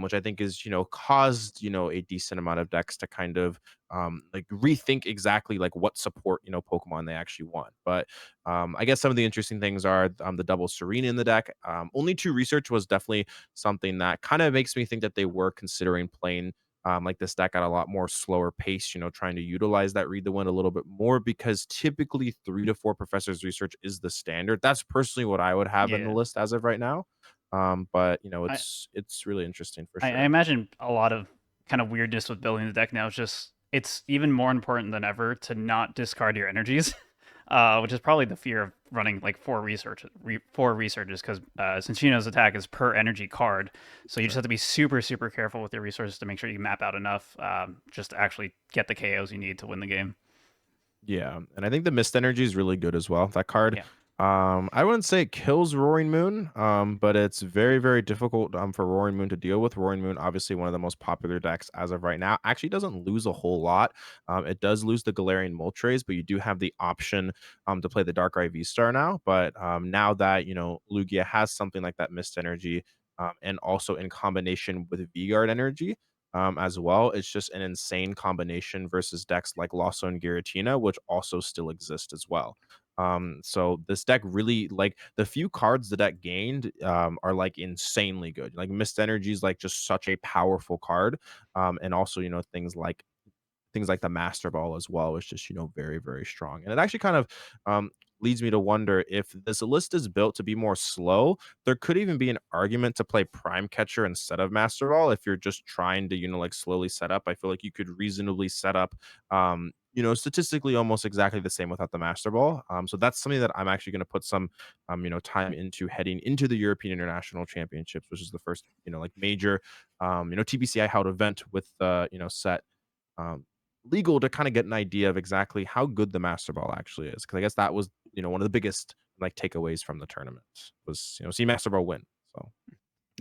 Speaker 3: Which I think is caused a decent amount of decks to kind of like rethink exactly like what support Pokemon they actually want. But I guess some of the interesting things are the double Serena in the deck. Only 2 research was definitely something that kind of makes me think that they were considering playing like this deck at a lot more slower pace, trying to utilize that read the wind a little bit more because typically 3 to 4 professors research is the standard. That's personally what I would have in the
Speaker 1: Yeah.
Speaker 3: list as of right now. But
Speaker 1: I,
Speaker 3: it's really interesting for
Speaker 1: I
Speaker 3: sure.
Speaker 1: imagine a lot of kind of weirdness with building the deck now is just it's even more important than ever to not discard your energies, which is probably the fear of running like 4 researches because Cinchino's attack is per energy card, so you just have to be super super careful with your resources to make sure you map out enough just to actually get the KOs you need to win the game.
Speaker 3: Yeah, and I think the Mist Energy is really good as well. That card,
Speaker 1: Yeah,
Speaker 3: I wouldn't say it kills Roaring Moon, but it's very, very difficult for Roaring Moon to deal with. Roaring Moon, obviously one of the most popular decks as of right now, actually doesn't lose a whole lot. It does lose the Galarian Moltres, but you do have the option to play the Darkrai V Star now. But now that Lugia has something like that Mist Energy, and also in combination with V Guard Energy as well. It's just an insane combination versus decks like Losso and Giratina, which also still exist as well. So this deck really like the few cards the deck gained are like insanely good. Like Mist Energy is like just such a powerful card. And also, things like the Master Ball as well is just very very strong, and it actually kind of leads me to wonder if this list is built to be more slow. There could even be an argument to play Prime Catcher instead of Master Ball if you're just trying to, like slowly set up. I feel like you could reasonably set up, statistically almost exactly the same without the Master Ball. So that's something that I'm actually going to put some, time into heading into the European International Championships, which is the first, like major, TBCI held event with, set um, legal to kind of get an idea of exactly how good the Master Ball actually is. Because I guess that was, one of the biggest like takeaways from the tournament was, see Master Ball win. So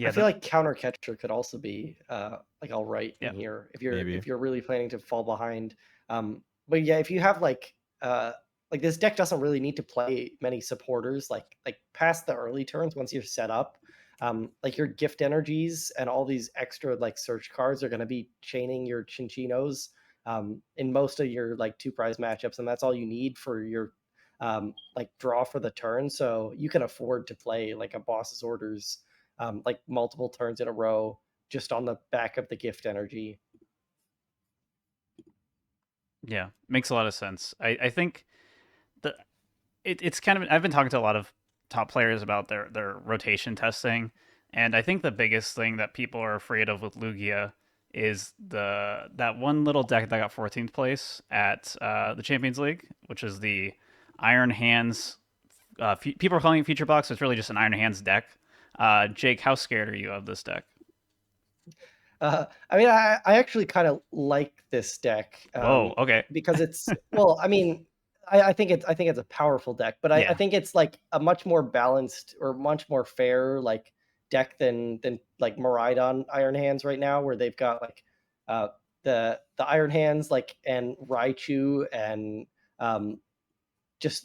Speaker 2: I feel like counter catcher could also be like all right in here if you're really planning to fall behind. But yeah, if you have like this deck doesn't really need to play many supporters like past the early turns once you're set up. Like your gift energies and all these extra like search cards are going to be chaining your Chinchinos in most of your like 2-prize matchups, and that's all you need for your like draw for the turn. So you can afford to play like a boss's orders like multiple turns in a row just on the back of the gift energy.
Speaker 1: Yeah, makes a lot of sense. I think it's kind of, I've been talking to a lot of top players about their rotation testing, and I think the biggest thing that people are afraid of with Lugia is that one little deck that got 14th place at the Champions League, which is the Iron Hands. People are calling it Feature Box. It's really just an Iron Hands deck. Jake, how scared are you of this deck?
Speaker 2: I mean, I actually kind of like this deck.
Speaker 1: Whoa, okay.
Speaker 2: Because it's well, I mean, I think it's a powerful deck, but I think it's like a much more balanced or much more fair like deck than like Miraidon Iron Hands right now, where they've got like the Iron Hands like and Raichu and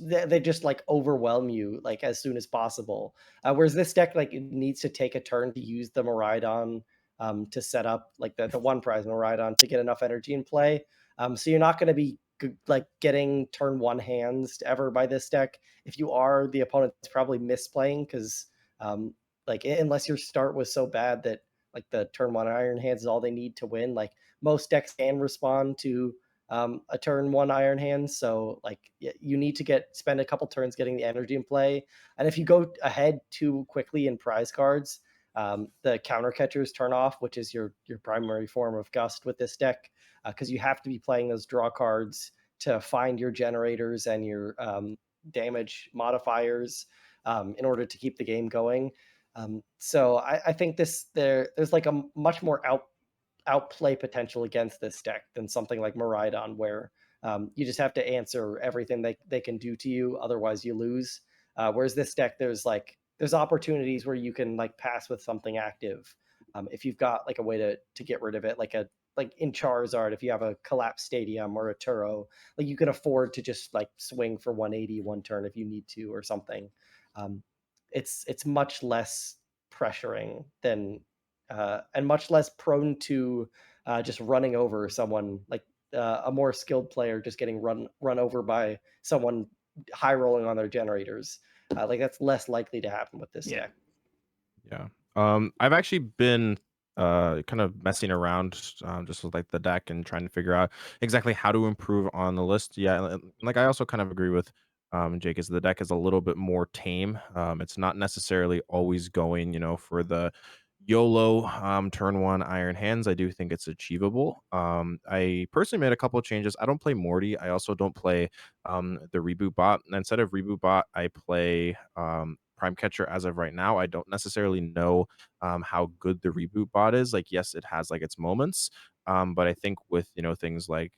Speaker 2: they just like overwhelm you like as soon as possible. Whereas this deck like it needs to take a turn to use the Miraidon to set up like the 1-prize Miraidon to get enough energy in play. So you're not going to be like getting turn 1 hands ever by this deck. If you are, the opponent's probably misplaying because like unless your start was so bad that like the turn 1 Iron Hands is all they need to win. Like most decks can respond to a turn 1 Iron Hands, so like you need to spend a couple turns getting the energy in play, and if you go ahead too quickly in prize cards, the counter catchers turn off, which is your primary form of gust with this deck, because you have to be playing those draw cards to find your generators and your damage modifiers in order to keep the game going. So I think there's like a much more outplay potential against this deck than something like Miraidon, where you just have to answer everything they can do to you, otherwise you lose. Whereas this deck, there's opportunities where you can like pass with something active. If you've got like a way to get rid of it, like in Charizard, if you have a collapsed stadium or a Turo, like you can afford to just like swing for 180 one turn if you need to or something. It's much less pressuring than and much less prone to just running over someone like a more skilled player just getting run over by someone high rolling on their generators. Like that's less likely to happen with this deck.
Speaker 3: Yeah. I've actually been kind of messing around just with like the deck and trying to figure out exactly how to improve on the list. Yeah, like I also kind of agree with Jake, is the deck is a little bit more tame. It's not necessarily always going, for the YOLO turn 1 Iron Hands. I do think it's achievable. I personally made a couple of changes. I don't play Morty. I also don't play the Reboot Bot. And instead of Reboot Bot, I play Prime Catcher as of right now. I don't necessarily know how good the Reboot Bot is. Like, yes, it has like its moments. But I think with, things like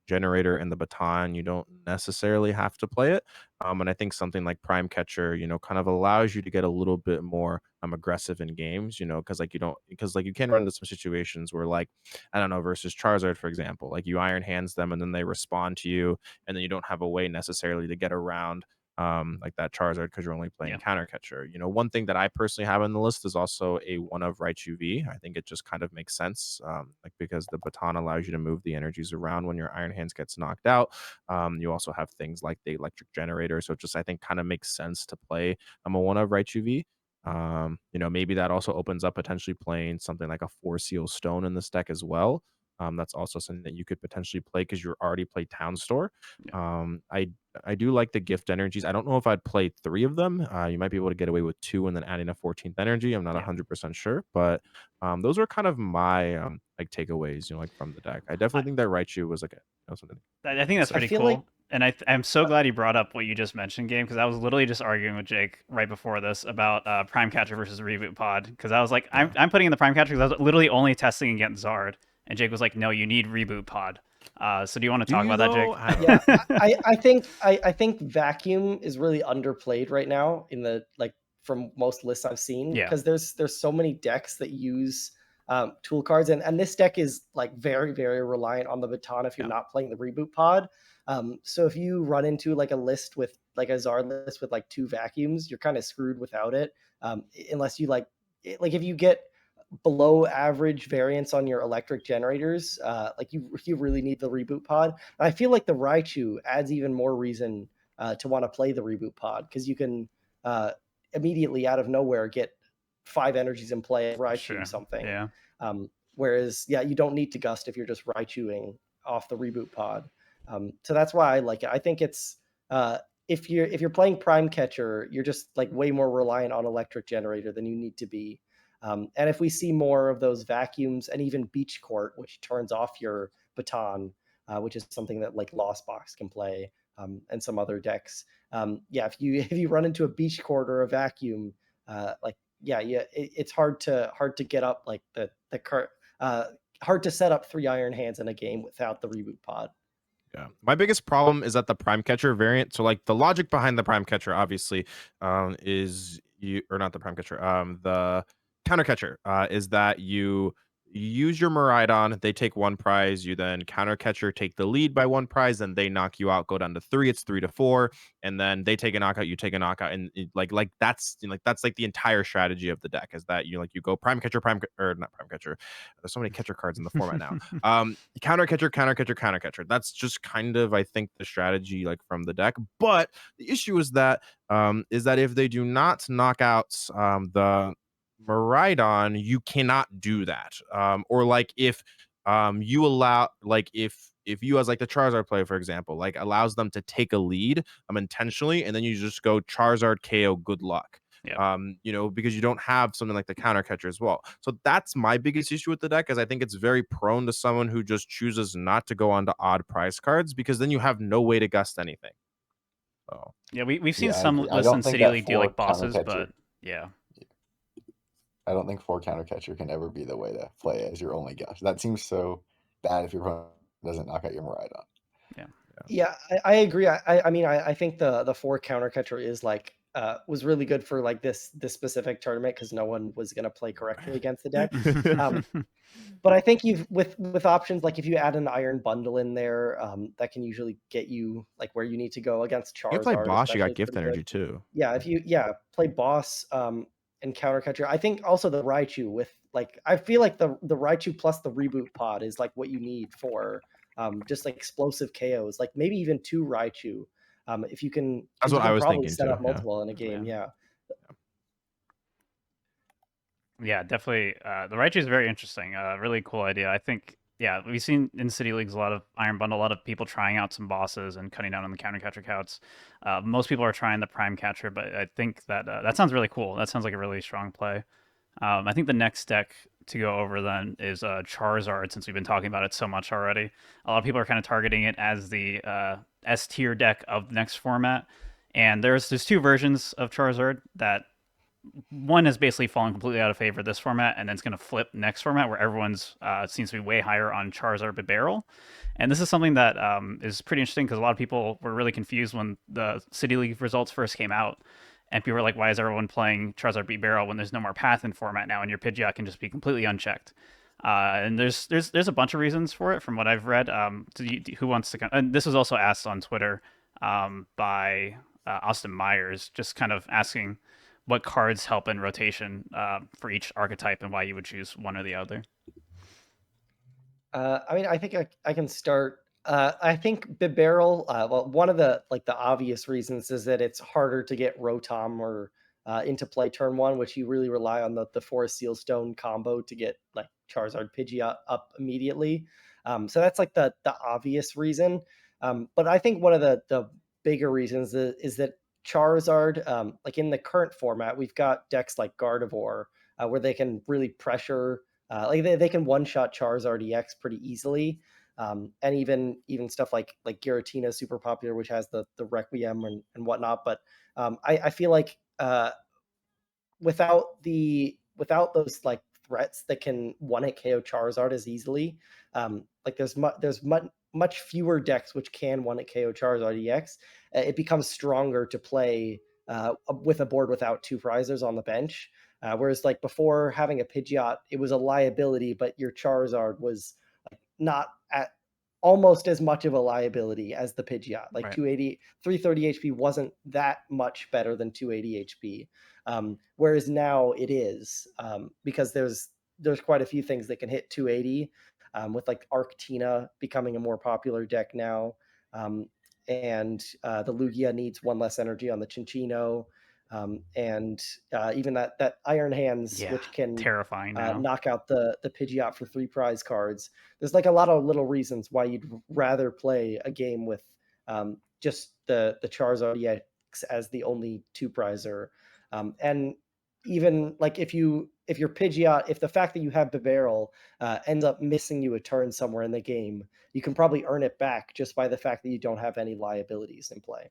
Speaker 3: Generator and the Baton, you don't necessarily have to play it. And I think something like Prime Catcher, kind of allows you to get a little bit more aggressive in games, because like you can run into some situations where like, I don't know, versus Charizard, for example, like you Iron Hands them and then they respond to you, and then you don't have a way necessarily to get around like that Charizard because you're only playing counter catcher. One thing that I personally have on the list is also a one of Raichu V. I think it just kind of makes sense, like because the Baton allows you to move the energies around when your Iron Hands gets knocked out. You also have things like the electric generator, so it just I think kind of makes sense to play a one of Raichu V. Maybe that also opens up potentially playing something like a 4 Seal Stone in this deck as well. That's also something that you could potentially play because you already play Town Store.
Speaker 1: Yeah.
Speaker 3: I do like the gift energies. I don't know if I'd play 3 of them. You might be able to get away with 2 and then adding a 14th energy. I'm not
Speaker 1: Yeah.
Speaker 3: 100% sure, but those are kind of my like takeaways, like from the deck. I definitely think that Raichu was like something.
Speaker 1: I think that's
Speaker 2: I
Speaker 1: pretty
Speaker 2: feel
Speaker 1: cool.
Speaker 2: like
Speaker 1: And I'm so glad you brought up what you just mentioned, game, because I was literally just arguing with Jake right before this about Prime Catcher versus Reboot Pod. Because I was like,
Speaker 3: Yeah.
Speaker 1: I'm putting in the Prime Catcher because I was literally only testing against Zard, and Jake was like, no, you need Reboot Pod. So do you want to
Speaker 3: Do
Speaker 1: talk
Speaker 3: you
Speaker 1: about that, Jake?
Speaker 3: though? I don't
Speaker 2: yeah,
Speaker 3: know.
Speaker 2: I think Vacuum is really underplayed right now in the from most lists I've seen,
Speaker 1: Yeah.
Speaker 2: because there's so many decks that use tool cards, and this deck is like very, very reliant on the baton if you're
Speaker 3: Yeah.
Speaker 2: not playing the Reboot Pod. So if you run into like a list with like a Zard list with like 2 vacuums, you're kind of screwed without it. Unless you like if you get below average variance on your electric generators, like you really need the Reboot Pod. And I feel like the Raichu adds even more reason to want to play the Reboot Pod, because you can immediately out of nowhere get 5 energies in play, Raichu
Speaker 1: Sure.
Speaker 2: something.
Speaker 1: Yeah.
Speaker 2: Whereas, yeah, you don't need to gust if you're just Raichuing off the Reboot Pod. So that's why I like it. I think it's if you're playing Prime Catcher, you're just like way more reliant on electric generator than you need to be. And if we see more of those vacuums and even Beach Court, which turns off your baton, which is something that like Lost Box can play, and some other decks. Yeah, if you run into a Beach Court or a vacuum, it's hard to get up like the cart. Hard to set up 3 Iron Hands in a game without the Reboot Pod.
Speaker 3: Yeah. My biggest problem is that the Prime Catcher variant. So like the logic behind the Prime Catcher obviously is you or not the Prime Catcher, the Counter Catcher is that you use your Miraidon, they take 1 prize, you then Counter Catcher take the lead by 1 prize, and they knock you out, go down to 3, it's 3 to 4, and then they take a knockout, you take a knockout, and that's that's like the entire strategy of the deck is that you go Prime Catcher, or not Prime Catcher. There's so many catcher cards in the format now. Counter Catcher, Counter Catcher, Counter Catcher. That's just kind of, I think, the strategy like from the deck. But the issue is that if they do not knock out the Miraidon, you cannot do that. Or like if you allow if you as like the Charizard player, for example, like allows them to take a lead intentionally, and then you just go Charizard KO, good luck.
Speaker 1: Yeah.
Speaker 3: Because you don't have something like the Counter Catcher as well. So that's my biggest issue with the deck, is I think it's very prone to someone who just chooses not to go on to odd prize cards, because then you have no way to gust anything. So
Speaker 1: Yeah, we've seen
Speaker 4: Yeah, I
Speaker 1: some
Speaker 4: agree. I
Speaker 1: lists in
Speaker 4: don't think
Speaker 1: City
Speaker 4: that
Speaker 1: League do
Speaker 4: 4
Speaker 1: like
Speaker 4: Counter
Speaker 1: bosses,
Speaker 4: Catcher.
Speaker 1: but yeah.
Speaker 4: I don't think 4 Counter Catcher can ever be the way to play as your only gush. That seems so bad if your opponent doesn't knock out your Miraidon.
Speaker 2: Yeah, I agree. I mean, I think the 4 Counter Catcher is like was really good for like this specific tournament, because no one was going to play correctly against the deck. But I think you've with options like if you add an Iron Bundle in there, that can usually get you like where you need to go against Charizard.
Speaker 3: you play boss, you got
Speaker 2: especially,
Speaker 3: gift
Speaker 2: pretty
Speaker 3: energy
Speaker 2: good.
Speaker 3: too.
Speaker 2: Yeah, if you play boss and Counter Catcher, I think also the Raichu with like I feel like the Raichu plus the Reboot Pod is like what you need for just like explosive KOs, like maybe even 2 Raichu. If you can,
Speaker 3: That's
Speaker 2: because you
Speaker 3: what I
Speaker 2: can
Speaker 3: was
Speaker 2: probably
Speaker 3: thinking
Speaker 2: set
Speaker 3: too.
Speaker 2: up multiple in a game. Yeah.
Speaker 1: Yeah, definitely. The Raichu is very interesting. Really cool idea. I think, yeah, we've seen in City Leagues a lot of Iron Bundle, a lot of people trying out some bosses and cutting down on the Counter Catcher counts. Most people are trying the Prime Catcher, but I think that that sounds really cool. That sounds like a really strong play. I think the next deck to go over then is Charizard, since we've been talking about it so much already. A lot of people are kind of targeting it as the S tier deck of the next format. And there's 2 versions of Charizard that one has basically fallen completely out of favor this format, and then it's going to flip next format where everyone's seems to be way higher on Charizard Barrel. And this is something that is pretty interesting because a lot of people were really confused when the City League results first came out. And people were like, why is everyone playing Charizard Beat Barrel when there's no more path in format now and your Pidgeot can just be completely unchecked? And there's a bunch of reasons for it from what I've read. Who wants to... And this was also asked on Twitter by Austin Myers, just kind of asking what cards help in rotation for each archetype and why you would choose one or the other.
Speaker 2: I mean, I think I can start. I think Bibarel, well, one of the obvious reasons is that it's harder to get Rotom or into play turn 1, which you really rely on the Forest Seal Stone combo to get like Charizard Pidgeot up immediately. So that's like the obvious reason. But I think one of the bigger reasons is that Charizard, like in the current format, we've got decks like Gardevoir, where they can really pressure, like they can one shot Charizard EX pretty easily. And even stuff like Giratina is super popular, which has the Requiem and whatnot. But I feel like without those like threats that can one hit KO Charizard as easily, like there's much fewer decks which can one hit KO Charizard EX. It becomes stronger to play with a board without two prizers on the bench. Whereas like before having a Pidgeot, it was a liability, but your Charizard was like not at almost as much of a liability as the Pidgeot. Like
Speaker 1: Right.
Speaker 2: 330 HP wasn't that much better than 280 HP. Whereas now it is, because there's quite a few things that can hit 280, with like Arctina becoming a more popular deck now. And the Lugia needs one less energy on the Chinchino. And even that Iron Hands,
Speaker 1: Yeah,
Speaker 2: which can
Speaker 1: terrifying now.
Speaker 2: knock out the Pidgeot for 3 prize cards. There's like a lot of little reasons why you'd rather play a game with just the Charizard EX as the only 2 prizer. And even like if your Pidgeot, if the fact that you have the barrel ends up missing you a turn somewhere in the game, you can probably earn it back just by the fact that you don't have any liabilities in play.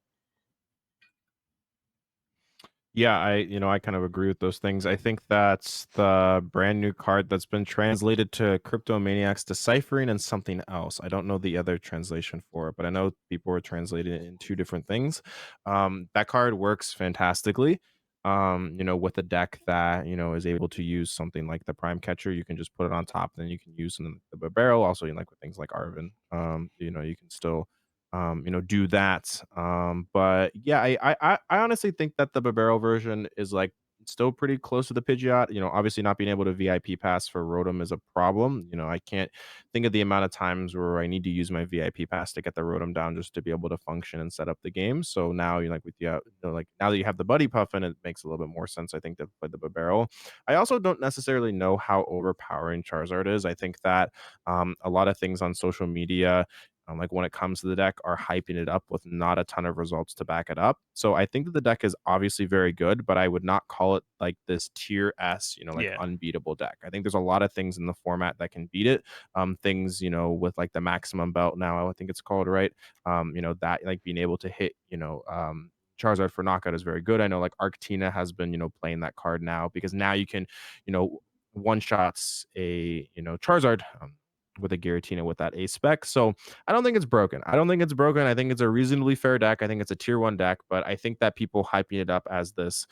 Speaker 3: Yeah, I kind of agree with those things. I think that's the brand new card that's been translated to Cryptomaniac's Deciphering and something else. I don't know the other translation for it, but I know people are translating it in 2 different things. That card works fantastically. With a deck that, is able to use something like the Prime Catcher, you can just put it on top, then you can use the barrel. Also, with things like Arvin, you can still do that. But yeah, I honestly think that the Barbaro version is like still pretty close to the Pidgeot. Obviously not being able to VIP pass for Rotom is a problem. I can't think of the amount of times where I need to use my VIP pass to get the Rotom down just to be able to function and set up the game. So now you like with like now that you have the Buddy Puff in, it makes a little bit more sense, I think, to play the Barbaro. I also don't necessarily know how overpowering Charizard is. I think that a lot of things on social media, like when it comes to the deck, are hyping it up with not a ton of results to back it up. So I think that the deck is obviously very good, but I would not call it like this tier S, like
Speaker 1: Yeah.
Speaker 3: unbeatable deck. I think there's a lot of things in the format that can beat it. Things, with like the maximum belt now, I think it's called, right? That like being able to hit, Charizard for knockout is very good. I know like Arctina has been, playing that card now because now you can, one shots a, Charizard. With a Giratina with that A spec. So I don't think it's broken. I think it's a reasonably fair deck. I think it's a tier 1 deck, but I think that people hyping it up as this,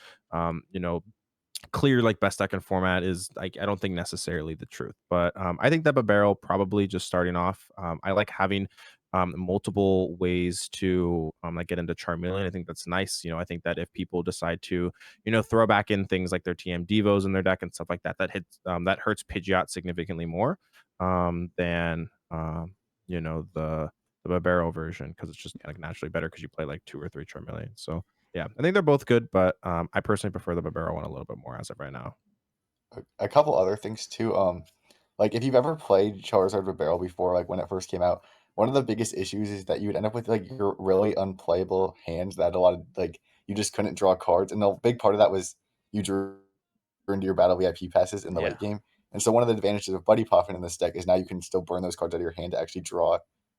Speaker 3: clear like best deck in format is like I don't think necessarily the truth. But I think that Barrel probably just starting off. I like having multiple ways to like get into Charmeleon. I think that's nice. I think that if people decide to, throw back in things like their TM Devos in their deck and stuff like that, that hurts Pidgeot significantly more than the Barrel version, because it's just like naturally better because you play like 2 or 3 Charmeleon. So yeah, I think they're both good, but I personally prefer the Barbaro one a little bit more as of right now.
Speaker 4: A couple other things too. Like if you've ever played Charizard Rebel before, like when it first came out, one of the biggest issues is that you would end up with like your really unplayable hands that a lot of like you just couldn't draw cards, and the big part of that was you drew into your battle VIP passes in the late game. And so one of the advantages of Buddy Poffin in this deck is now you can still burn those cards out of your hand to actually draw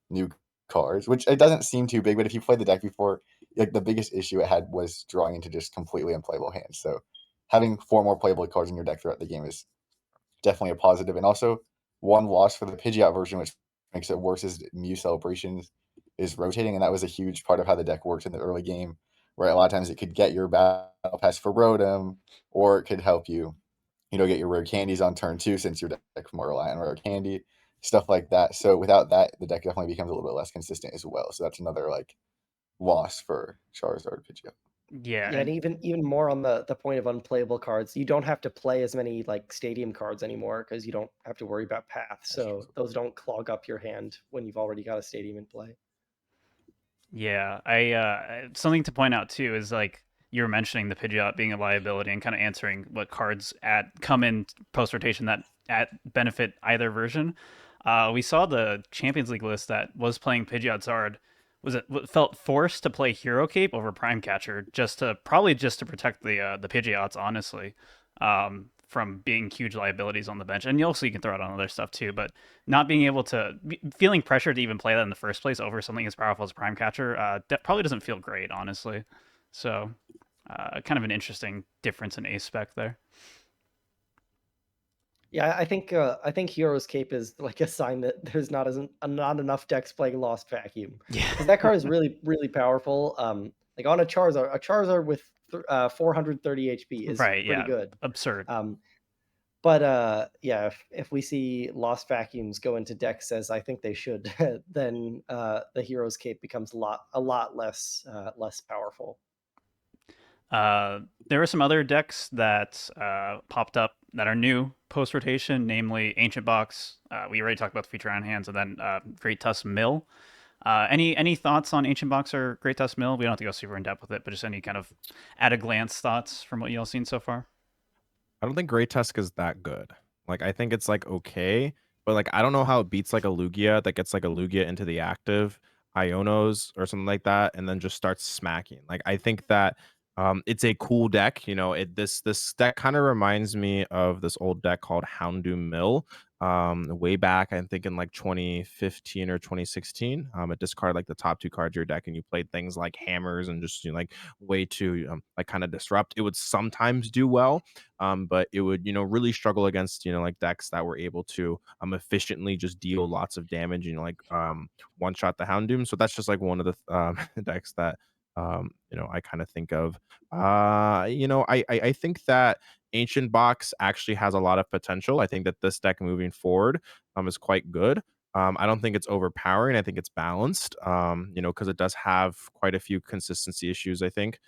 Speaker 4: new cards, which it doesn't seem too big, but if you played the deck before, like the biggest issue it had was drawing into just completely unplayable hands. So having 4 more playable cards in your deck throughout the game is definitely a positive. And also, one loss for the Pidgeot version, which makes it worse, is Mew Celebrations is rotating, and that was a huge part of how the deck works in the early game, where a lot of times it could get your battle pass for Rotom, or it could help you, get your rare candies on turn 2 since your deck's more reliant on rare candy, stuff like that. So without that, the deck definitely becomes a little bit less consistent as well. So that's another like loss for Charizard Pidgeot.
Speaker 1: Yeah,
Speaker 2: and even more on the point of unplayable cards, you don't have to play as many like stadium cards anymore because you don't have to worry about paths. So those don't clog up your hand when you've already got a stadium in play.
Speaker 1: Yeah, something to point out too is like you were mentioning the Pidgeot being a liability and kind of answering what cards come in post rotation that benefit either version. We saw the Champions League list that was playing Pidgeotzard. Felt forced to play Hero Cape over Prime Catcher probably just to protect the Pidgeots, honestly, from being huge liabilities on the bench. And you can throw it on other stuff too, but not being able to feeling pressure to even play that in the first place over something as powerful as Prime Catcher, that probably doesn't feel great, honestly. So, kind of an interesting difference in ace spec there.
Speaker 2: Yeah, I think Hero's Cape is like a sign that there's not enough decks playing Lost Vacuum.
Speaker 1: Yeah,
Speaker 2: because that card is really powerful. Like on a Charizard with 430 HP is
Speaker 1: right.
Speaker 2: pretty
Speaker 1: Yeah,
Speaker 2: good.
Speaker 1: absurd.
Speaker 2: But yeah, if we see Lost Vacuums go into decks as I think they should, then the Hero's Cape becomes a lot less powerful.
Speaker 1: There were some other decks that popped up that are new post rotation, namely Ancient Box. We already talked about the feature on hands, and then Great Tusk Mill. Any thoughts on Ancient Box or Great Tusk Mill? We don't have to go super in depth with it, but just any kind of at a glance thoughts from what you all seen so far.
Speaker 3: I don't think Great Tusk is that good. Like, I think it's like okay, but like I don't know how it beats like a Lugia that gets like a Lugia into the active Ionos or something like that, and then just starts smacking. Like I think that it's a cool deck. You know, this deck kind of reminds me of this old deck called Houndoom Mill. Way back, I think in like 2015 or 2016. It discarded like the top two cards of your deck, and you played things like hammers and just like way to like kind of disrupt. It would sometimes do well, but it would really struggle against like decks that were able to efficiently just deal lots of damage, like one shot the Houndoom. So that's just like one of the decks that I kind of think of. I think that Ancient Box actually has a lot of potential. I think that this deck moving forward is quite good. I don't think it's overpowering. I think it's balanced, because it does have quite a few consistency issues, I think,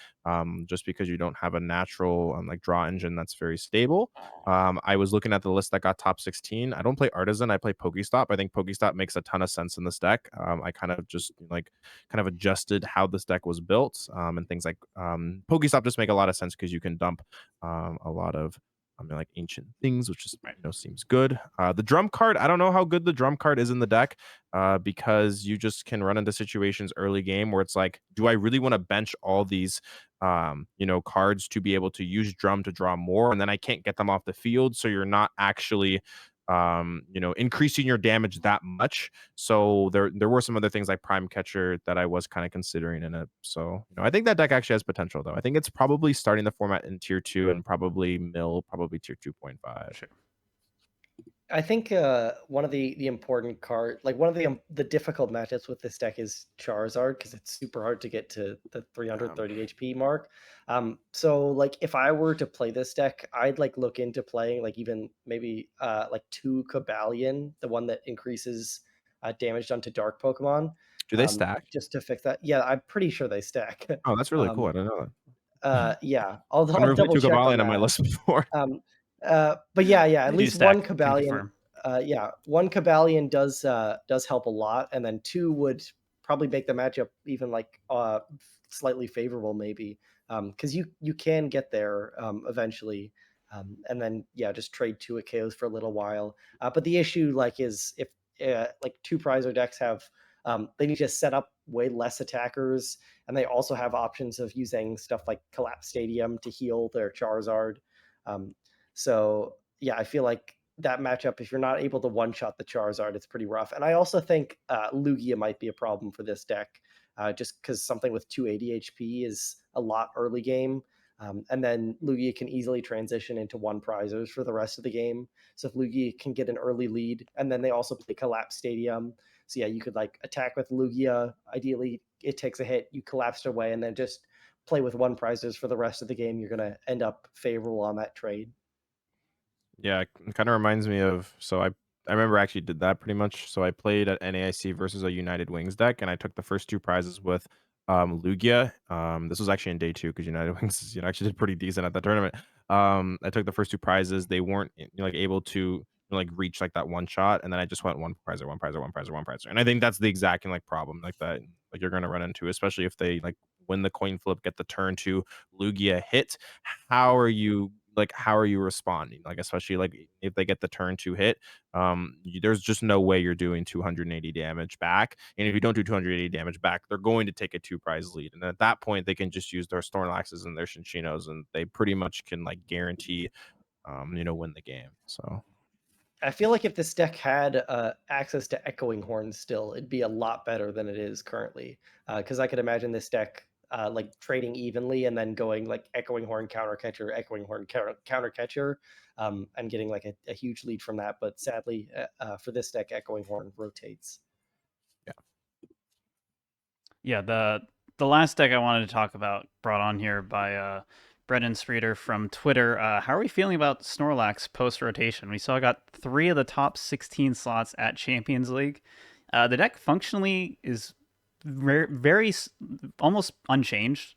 Speaker 3: just because you don't have a natural like draw engine that's very stable. I was looking at the list that got top 16. I don't play Artisan. I play Pokestop. I think Pokestop makes a ton of sense in this deck. I kind of just kind of adjusted how this deck was built, and things like Pokestop just make a lot of sense because you can dump a lot of like ancient things, which just seems good. The drum card, I don't know how good the drum card is in the deck, because you just can run into situations early game where it's like, do I really want to bench all these cards to be able to use drum to draw more, and then I can't get them off the field, so you're not actually increasing your damage that much. So there were some other things like Prime Catcher that I was kind of considering in it. So I think that deck actually has potential, though. I think it's probably starting the format in tier 2 and probably mill probably tier 2.5.
Speaker 1: Sure.
Speaker 2: I think one of the important one of the difficult matchups with this deck is Charizard, because it's super hard to get to the 330 HP mark. So like if I were to play this deck, I'd like look into playing like even maybe like 2 Cobalion, the one that increases damage done to dark Pokemon.
Speaker 3: Do they stack?
Speaker 2: Just to fix that. Yeah, I'm pretty sure they stack.
Speaker 3: Oh, that's really cool. I don't know that.
Speaker 2: Yeah,
Speaker 3: I've never played
Speaker 2: double
Speaker 3: 2
Speaker 2: check on
Speaker 3: Cobalion on my
Speaker 2: that.
Speaker 3: list before.
Speaker 2: But yeah, at
Speaker 1: They do
Speaker 2: least
Speaker 1: stack,
Speaker 2: one
Speaker 1: can
Speaker 2: Cobalion.
Speaker 1: confirm.
Speaker 2: One Cobalion does help a lot, and then 2 would probably make the matchup even like slightly favorable, maybe, because you can get there eventually, and then just trade 2 at KOs for a little while. But the issue like is if like 2 Prizer decks have they need to set up way less attackers, and they also have options of using stuff like Collapse Stadium to heal their Charizard. So yeah, I feel like that matchup, if you're not able to one-shot the Charizard, it's pretty rough. And I also think Lugia might be a problem for this deck, just because something with 280 HP is a lot early game. And then Lugia can easily transition into 1 prizers for the rest of the game. So if Lugia can get an early lead, and then they also play Collapse Stadium. So yeah, you could like attack with Lugia. Ideally, it takes a hit, you collapse it away, and then just play with 1 prizers for the rest of the game. You're going to end up favorable on that trade.
Speaker 3: Yeah, it kind of reminds me of, so I remember I actually did that pretty much. So I played at NAIC versus a United Wings deck, and I took the first 2 prizes with Lugia. This was actually in day 2 because United Wings actually did pretty decent at the tournament. I took the first 2 prizes. They weren't like able to like reach like that one shot, and then I just went 1 prizer, 1 prizer, 1 prizer, 1 prizer. And I think that's the exact like problem like that like you're going to run into, especially if they like win the coin flip, get the turn to Lugia hit. How are you like how are you responding? Like especially like if they get the turn 2 hit, there's just no way you're doing 280 damage back. And if you don't do 280 damage back, they're going to take a 2 prize lead. And at that point, they can just use their Snorlaxes and their Shinchinos, and they pretty much can like guarantee, win the game. So
Speaker 2: I feel like if this deck had access to Echoing Horns still, it'd be a lot better than it is currently. Because I could imagine this deck like trading evenly and then going like Echoing Horn counter catcher, Echoing Horn counter catcher, and getting like a huge lead from that. But sadly, for this deck, Echoing Horn rotates.
Speaker 1: Yeah, the last deck I wanted to talk about, brought on here by Brendan Streeter from Twitter. How are we feeling about Snorlax post rotation? We saw got 3 of the top 16 slots at Champions League. The deck functionally is very almost unchanged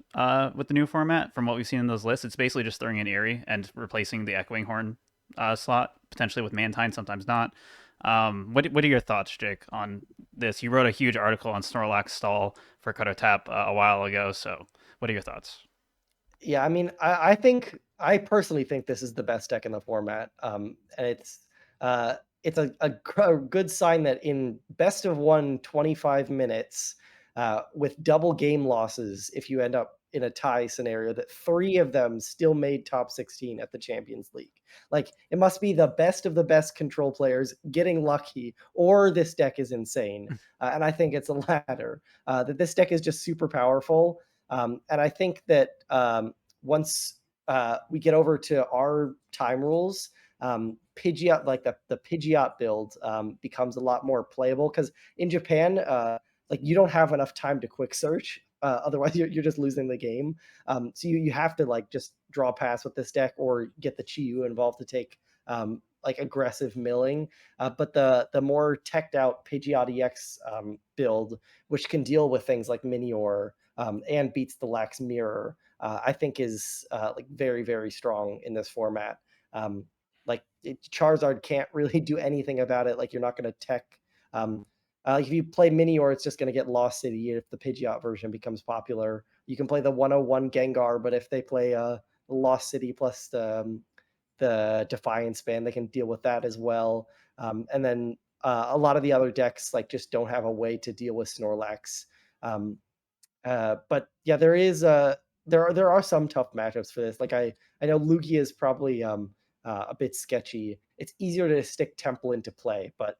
Speaker 1: with the new format from what we've seen in those lists. It's basically just throwing in Eerie and replacing the Echoing Horn slot, potentially with Mantine, sometimes not. What are your thoughts, Jake, on this? You wrote a huge article on Snorlax stall for Cutter Tap a while ago. So, what are your thoughts?
Speaker 2: Yeah, I mean, I personally think this is the best deck in the format, and it's a good sign that in best of 25 minutes, with double game losses, if you end up in a tie scenario, that 3 of them still made top 16 at the Champions League. Like, it must be the best of the best control players getting lucky, or this deck is insane. And I think it's a latter. That this deck is just super powerful. And I think that once we get over to our time rules, Pidgeot, like the Pidgeot build, becomes a lot more playable, because in Japan, like you don't have enough time to quick search. Otherwise, you're just losing the game. So you have to like just draw pass with this deck, or get the Chiyu involved to take like aggressive milling. But the more teched out Pidgeot EX build, which can deal with things like Minior, and beats the Lax Mirror, I think is like very, very strong in this format. Charizard can't really do anything about it. Like, you're not going to tech. If you play Minior, it's just going to get Lost City if the Pidgeot version becomes popular. You can play the 101 Gengar, but if they play Lost City plus the Defiance Band, they can deal with that as well. And then a lot of the other decks like just don't have a way to deal with Snorlax. But yeah, there are some tough matchups for this. Like I know Lugia is probably a bit sketchy. It's easier to stick Temple into play, but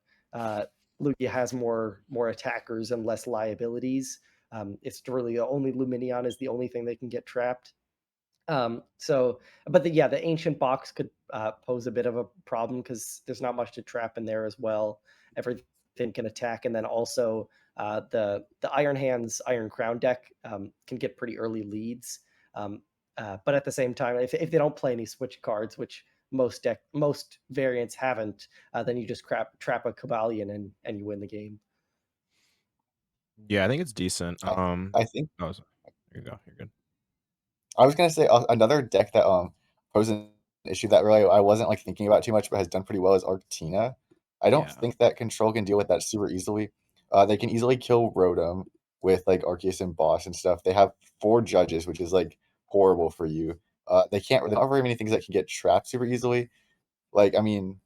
Speaker 2: Lugia has more attackers and less liabilities. It's really only Luminion is the only thing that can get trapped. But the ancient box could pose a bit of a problem, because there's not much to trap in there as well. Everything can attack, and then also the Iron Hands, Iron Crown deck can get pretty early leads. But at the same time, if they don't play any switch cards, which most variants haven't, then you just trap a Cobalion and you win the game.
Speaker 3: yeah, I think it's decent.
Speaker 4: I think
Speaker 3: Oh, sorry. Here you go. You're good.
Speaker 4: I was gonna say another deck that poses an issue that really I wasn't like thinking about too much, but has done pretty well is Arctina. I don't
Speaker 3: Yeah.
Speaker 4: think that control can deal with that super easily. They can easily kill Rotom with like Arceus and Boss and stuff. They have 4 judges, which is like horrible for you. They don't have very many things that can get trapped super easily. Like, I mean,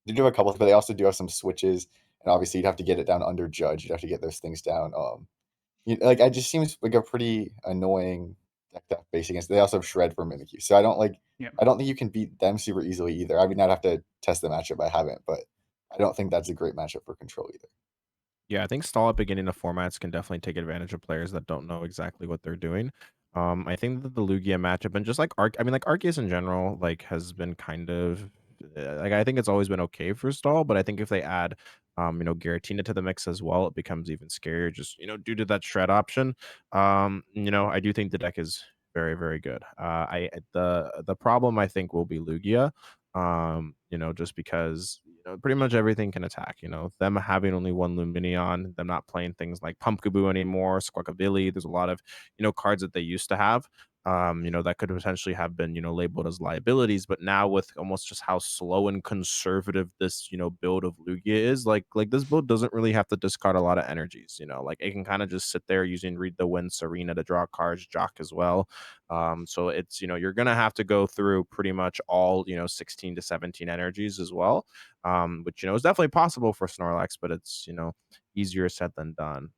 Speaker 4: they do have a couple, but they also do have some switches, and obviously you'd have to get it down under Judge. You'd have to get those things down. Like, it just seems like a pretty annoying deck to face against. They also have Shred for Mimikyu, so
Speaker 1: Yeah.
Speaker 4: I don't think you can beat them super easily either. I mean, I'd have to test the matchup. I haven't, but I don't think that's a great matchup for Control either.
Speaker 3: Yeah, I think stall at beginning of formats can definitely take advantage of players that don't know exactly what they're doing. I think that the Lugia matchup and just like Arceus in general, like has been kind of like I think it's always been okay for stall, but I think if they add Giratina to the mix as well, it becomes even scarier, just due to that shred option. I do think the deck is very, very good. The problem I think will be Lugia. Just because pretty much everything can attack. Them having only 1 Luminion, them not playing things like Pumpkaboo anymore, Squawkabilly. There's a lot of cards that they used to have. that could potentially have been, labeled as liabilities. But now with almost just how slow and conservative this, build of Lugia is, like this build doesn't really have to discard a lot of energies, like it can kind of just sit there using Read the Wind, Serena to draw cards, Jock as well. So it's, you're gonna have to go through pretty much all, 16 to 17 energies as well. Which, is definitely possible for Snorlax, but it's, easier said than done.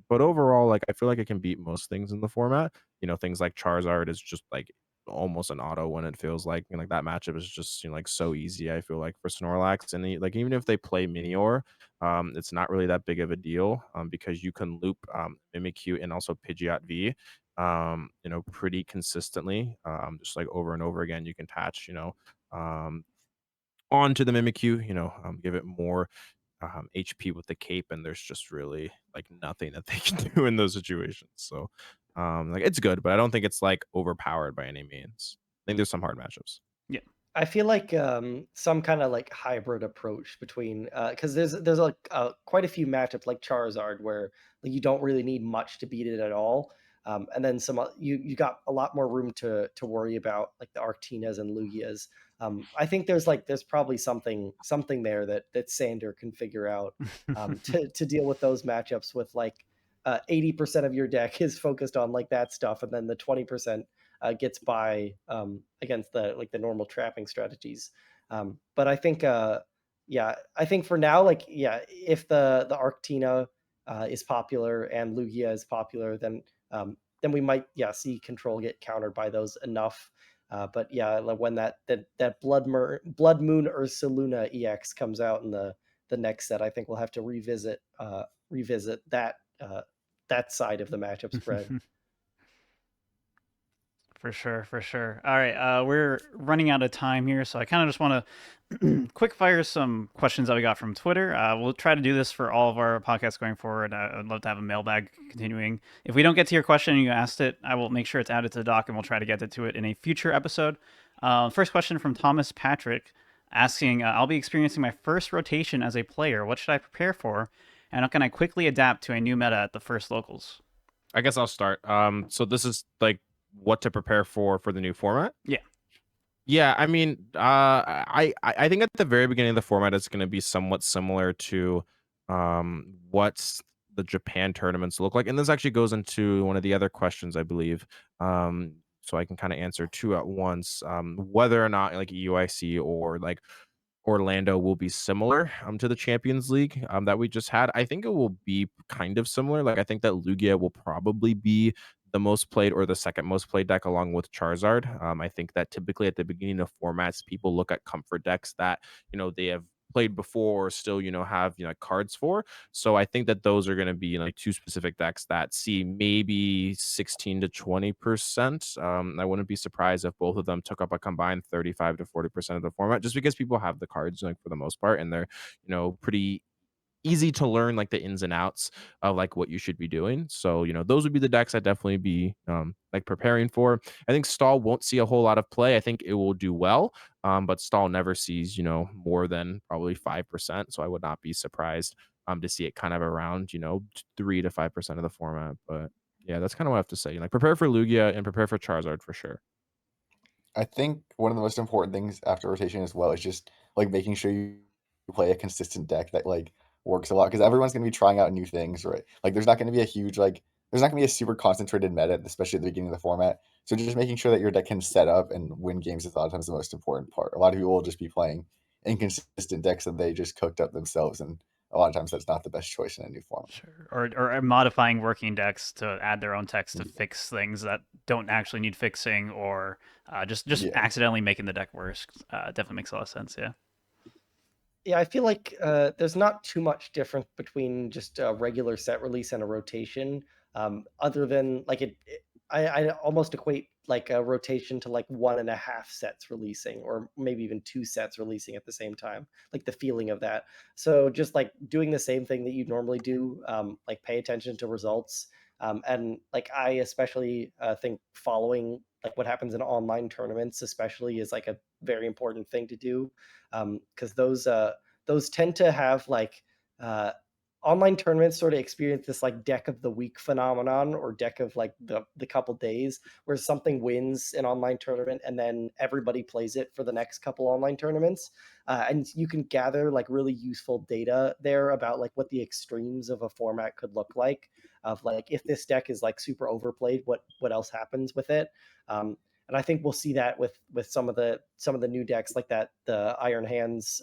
Speaker 3: But overall, like I feel like it can beat most things in the format. Things like Charizard is just like almost an auto when it feels like, like that matchup is just, like so easy. I feel like for Snorlax, and like even if they play Minior, it's not really that big of a deal, because you can loop Mimikyu and also Pidgeot V, pretty consistently, just like over and over again. You can attach, um, onto the Mimikyu, give it more HP with the cape, and there's just really like nothing that they can do in those situations. So, like it's good, but I don't think it's like overpowered by any means. I think there's some hard matchups.
Speaker 1: Yeah.
Speaker 2: I feel like some kind of like hybrid approach between because there's like quite a few matchups like Charizard where like, you don't really need much to beat it at all, and then you got a lot more room to worry about like the Arctinas and Lugias. I think there's probably something there that Sander can figure out to deal with those matchups with like 80% of your deck is focused on like that stuff, and then the 20% gets by against the normal trapping strategies. But I think I think for now, like if the Arctina is popular and Lugia is popular, then we might see control get countered by those enough. But yeah, like when that Blood Moon Ursaluna EX comes out in the next set, I think we'll have to revisit that that side of the matchup spread.
Speaker 1: For sure, for sure. All right, we're running out of time here, so I kind of just want to quick fire some questions that we got from Twitter. We'll try to do this for all of our podcasts going forward. I'd love to have a mailbag continuing. If we don't get to your question and you asked it, I will make sure it's added to the doc, and we'll try to get to it in a future episode. First question from Thomas Patrick asking, I'll be experiencing my first rotation as a player. What should I prepare for? And how can I quickly adapt to a new meta at the first locals?
Speaker 3: I guess I'll start. So this is like what to prepare for the new format. Yeah, I mean, I think at the very beginning of the format, it's going to be somewhat similar to what's the Japan tournaments look like, and this actually goes into one of the other questions, I believe. So I can kind of answer two at once. Whether or not like EUIC or like Orlando will be similar to the Champions League that we just had. I think it will be kind of similar. Like I think that Lugia will probably be the most played or the second most played deck along with Charizard. I think that typically at the beginning of formats, people look at comfort decks that, they have played before or still, have, cards for. So I think that those are going to be like two specific decks that see maybe 16 to 20%. I wouldn't be surprised if both of them took up a combined 35 to 40% of the format, just because people have the cards like for the most part, and they're, pretty easy to learn like the ins and outs of like what you should be doing. So, those would be the decks I'd definitely be like preparing for. I think Stall won't see a whole lot of play. I think it will do well. But Stall never sees, more than probably 5%. So I would not be surprised to see it kind of around, 3 to 5% of the format. But yeah, that's kind of what I have to say. Like prepare for Lugia and prepare for Charizard for sure.
Speaker 4: I think one of the most important things after rotation as well is just like making sure you play a consistent deck that like works a lot, because everyone's going to be trying out new things, right? Like there's not going to be a huge there's not going to be a super concentrated meta, especially at the beginning of the format. So just making sure that your deck can set up and win games is a lot of times the most important part. A lot of people will just be playing inconsistent decks that they just cooked up themselves, and a lot of times that's not the best choice in a new format.
Speaker 1: Sure. Or modifying working decks to add their own text to fix things that don't actually need fixing, or just accidentally making the deck worse. Definitely makes a lot of sense. Yeah.
Speaker 2: Yeah, I feel like there's not too much difference between just a regular set release and a rotation, other than like I almost equate like a rotation to like 1.5 sets releasing, or maybe even 2 sets releasing at the same time, like the feeling of that. So just like doing the same thing that you normally do, like pay attention to results, and like I especially think following like what happens in online tournaments especially is like a very important thing to do, because those tend to have like uh, online tournaments sort of experience this like deck of the week phenomenon, or deck of like the couple days, where something wins an online tournament and then everybody plays it for the next couple online tournaments. And you can gather like really useful data there about like what the extremes of a format could look like, of like if this deck is like super overplayed, what else happens with it. And I think we'll see that with some of the new decks like that, the Iron Hands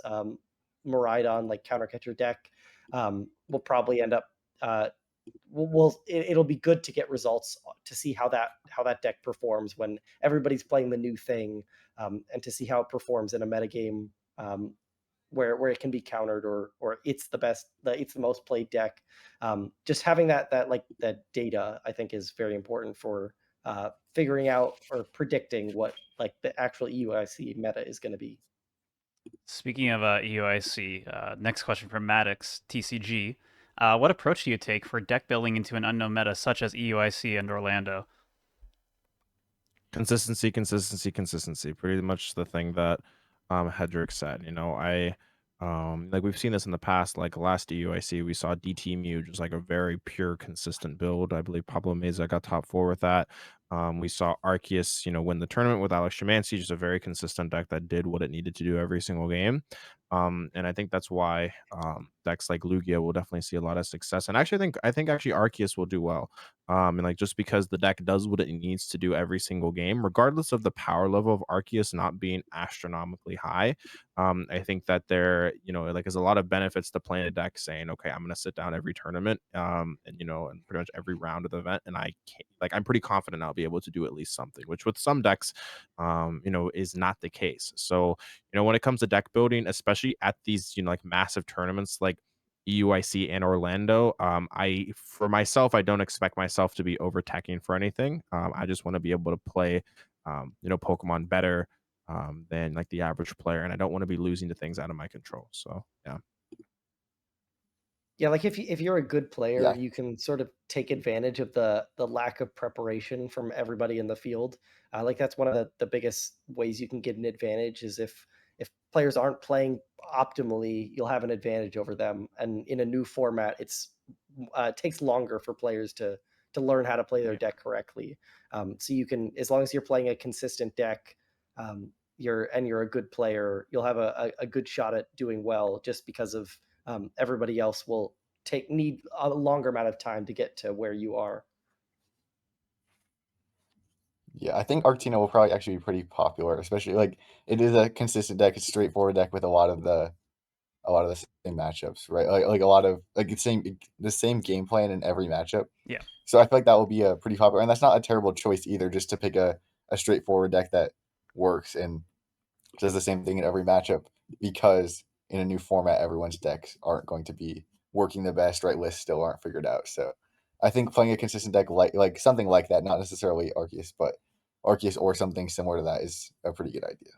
Speaker 2: Miraidon like counter catcher deck. We'll probably end up it'll be good to get results to see how that deck performs when everybody's playing the new thing, and to see how it performs in a metagame, where it can be countered, or it's the most played deck. Just having that data, I think, is very important for figuring out or predicting what like the actual EUIC meta is going to be.
Speaker 1: Speaking of EUIC, next question from Maddox, TCG. What approach do you take for deck building into an unknown meta such as EUIC and Orlando?
Speaker 3: Consistency, consistency, consistency. Pretty much the thing that Hedrick said. Like we've seen this in the past. Like last EUIC, we saw DT Mew, just like a very pure, consistent build. I believe Pablo Meza got top 4 with that. We saw Arceus, win the tournament with Alex Szymanski, just a very consistent deck that did what it needed to do every single game. And I think that's why decks like Lugia will definitely see a lot of success. And actually, I think actually Arceus will do well. And like just because the deck does what it needs to do every single game, regardless of the power level of Arceus not being astronomically high. I think that there, like is a lot of benefits to playing a deck saying, okay, I'm going to sit down every tournament, and pretty much every round of the event, and I'm pretty confident I'll be able to do at least something, which with some decks, is not the case. So, when it comes to deck building, especially at these, like massive tournaments like EUIC and Orlando, for myself, I don't expect myself to be over teching for anything. I just want to be able to play, Pokemon better than like the average player, and I don't want to be losing to things out of my control. So yeah.
Speaker 2: Yeah, like if you're a good player,
Speaker 4: Yeah.
Speaker 2: you can sort of take advantage of the lack of preparation from everybody in the field. Like that's one of the biggest ways you can get an advantage, is if players aren't playing optimally, you'll have an advantage over them. And in a new format, it takes longer for players to learn how to play their deck correctly. So you can, as long as you're playing a consistent deck, you're a good player, you'll have a good shot at doing well, just because of everybody else will need a longer amount of time to get to where you are.
Speaker 4: Yeah, I think Arctina will probably actually be pretty popular, especially like it is a consistent deck, it's a straightforward deck with a lot of the same matchups, right? Like a lot of like the same game plan in every matchup.
Speaker 1: Yeah.
Speaker 4: So I feel like that will be a pretty popular, and that's not a terrible choice either, just to pick a straightforward deck that works and does the same thing in every matchup, because in a new format, everyone's decks aren't going to be working the best, right? Lists still aren't figured out. So I think playing a consistent deck like something like that, not necessarily Arceus, but Arceus or something similar to that, is a pretty good idea.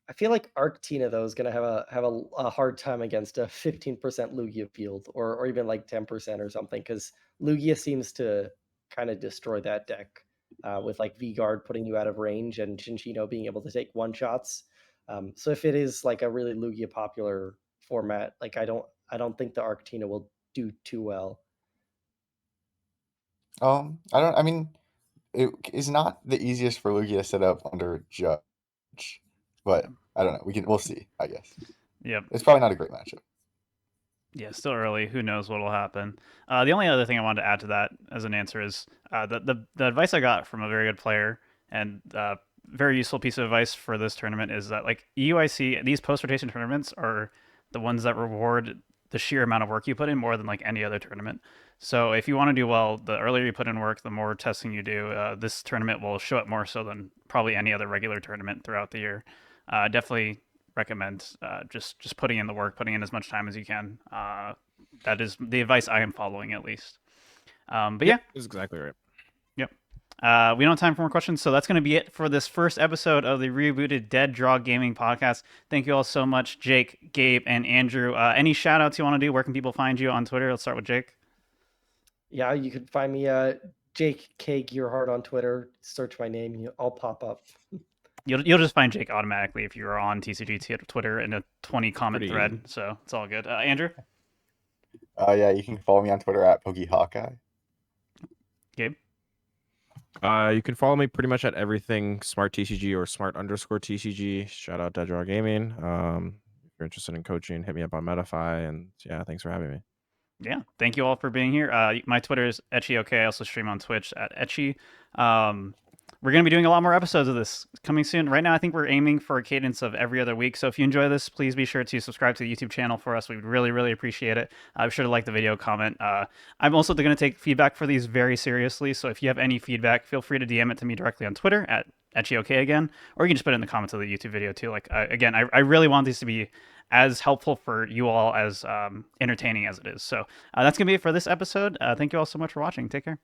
Speaker 2: I feel like Arctina though is going to have a hard time against a 15% Lugia field, or even like 10% or something, because Lugia seems to kind of destroy that deck, with like V-Guard putting you out of range and Shinshino being able to take one shots. So if it is like a really Lugia popular format, like I don't think the Arctina will do too well.
Speaker 4: I mean, it is not the easiest for Lugia to set up under Judge, but I don't know. We'll see, I guess.
Speaker 1: Yep.
Speaker 4: It's probably not a great matchup.
Speaker 1: Yeah, still early. Who knows what'll happen? The only other thing I wanted to add to that as an answer is the advice I got from a very good player, and very useful piece of advice for this tournament, is that like EUIC, these post rotation tournaments are the ones that reward the sheer amount of work you put in more than like any other tournament. So if you want to do well, the earlier you put in work, the more testing you do. This tournament will show it more so than probably any other regular tournament throughout the year. Definitely recommend just putting in the work, putting in as much time as you can. That is the advice I am following, at least. But yeah,
Speaker 3: that's exactly right.
Speaker 1: Yep. We don't have time for more questions, so that's going to be it for this first episode of the rebooted Dead Draw Gaming podcast. Thank you all so much, Jake, Gabe, and Andrew. Any shout outs you want to do? Where can people find you on Twitter? Let's start with Jake.
Speaker 2: Yeah, you can find me Jake K Gearhart on Twitter. Search my name, I'll pop up.
Speaker 1: You'll just find Jake automatically if you're on TCG Twitter in a 20 comment
Speaker 3: Pretty
Speaker 1: thread.
Speaker 3: easy.
Speaker 1: So it's all good. Andrew?
Speaker 4: Yeah, you can follow me on Twitter at PokeHawkeye.
Speaker 1: Gabe?
Speaker 3: You can follow me pretty much at everything Smart TCG or Smart_TCG. Shout out Dead Draw Gaming. If you're interested in coaching, hit me up on Metafy. And yeah, thanks for having me.
Speaker 1: Yeah, thank you all for being here. My Twitter is EtchyOK. I also stream on Twitch at Etchy. We're going to be doing a lot more episodes of this coming soon. Right now, I think we're aiming for a cadence of every other week. So if you enjoy this, please be sure to subscribe to the YouTube channel for us. We would really, really appreciate it. Be sure to like the video, comment. I'm also going to take feedback for these very seriously. So if you have any feedback, feel free to DM it to me directly on Twitter at EtchyOK again, or you can just put it in the comments of the YouTube video too. Like, again, I really want these to be as helpful for you all as entertaining as it is. So that's going to be it for this episode. Thank you all so much for watching. Take care.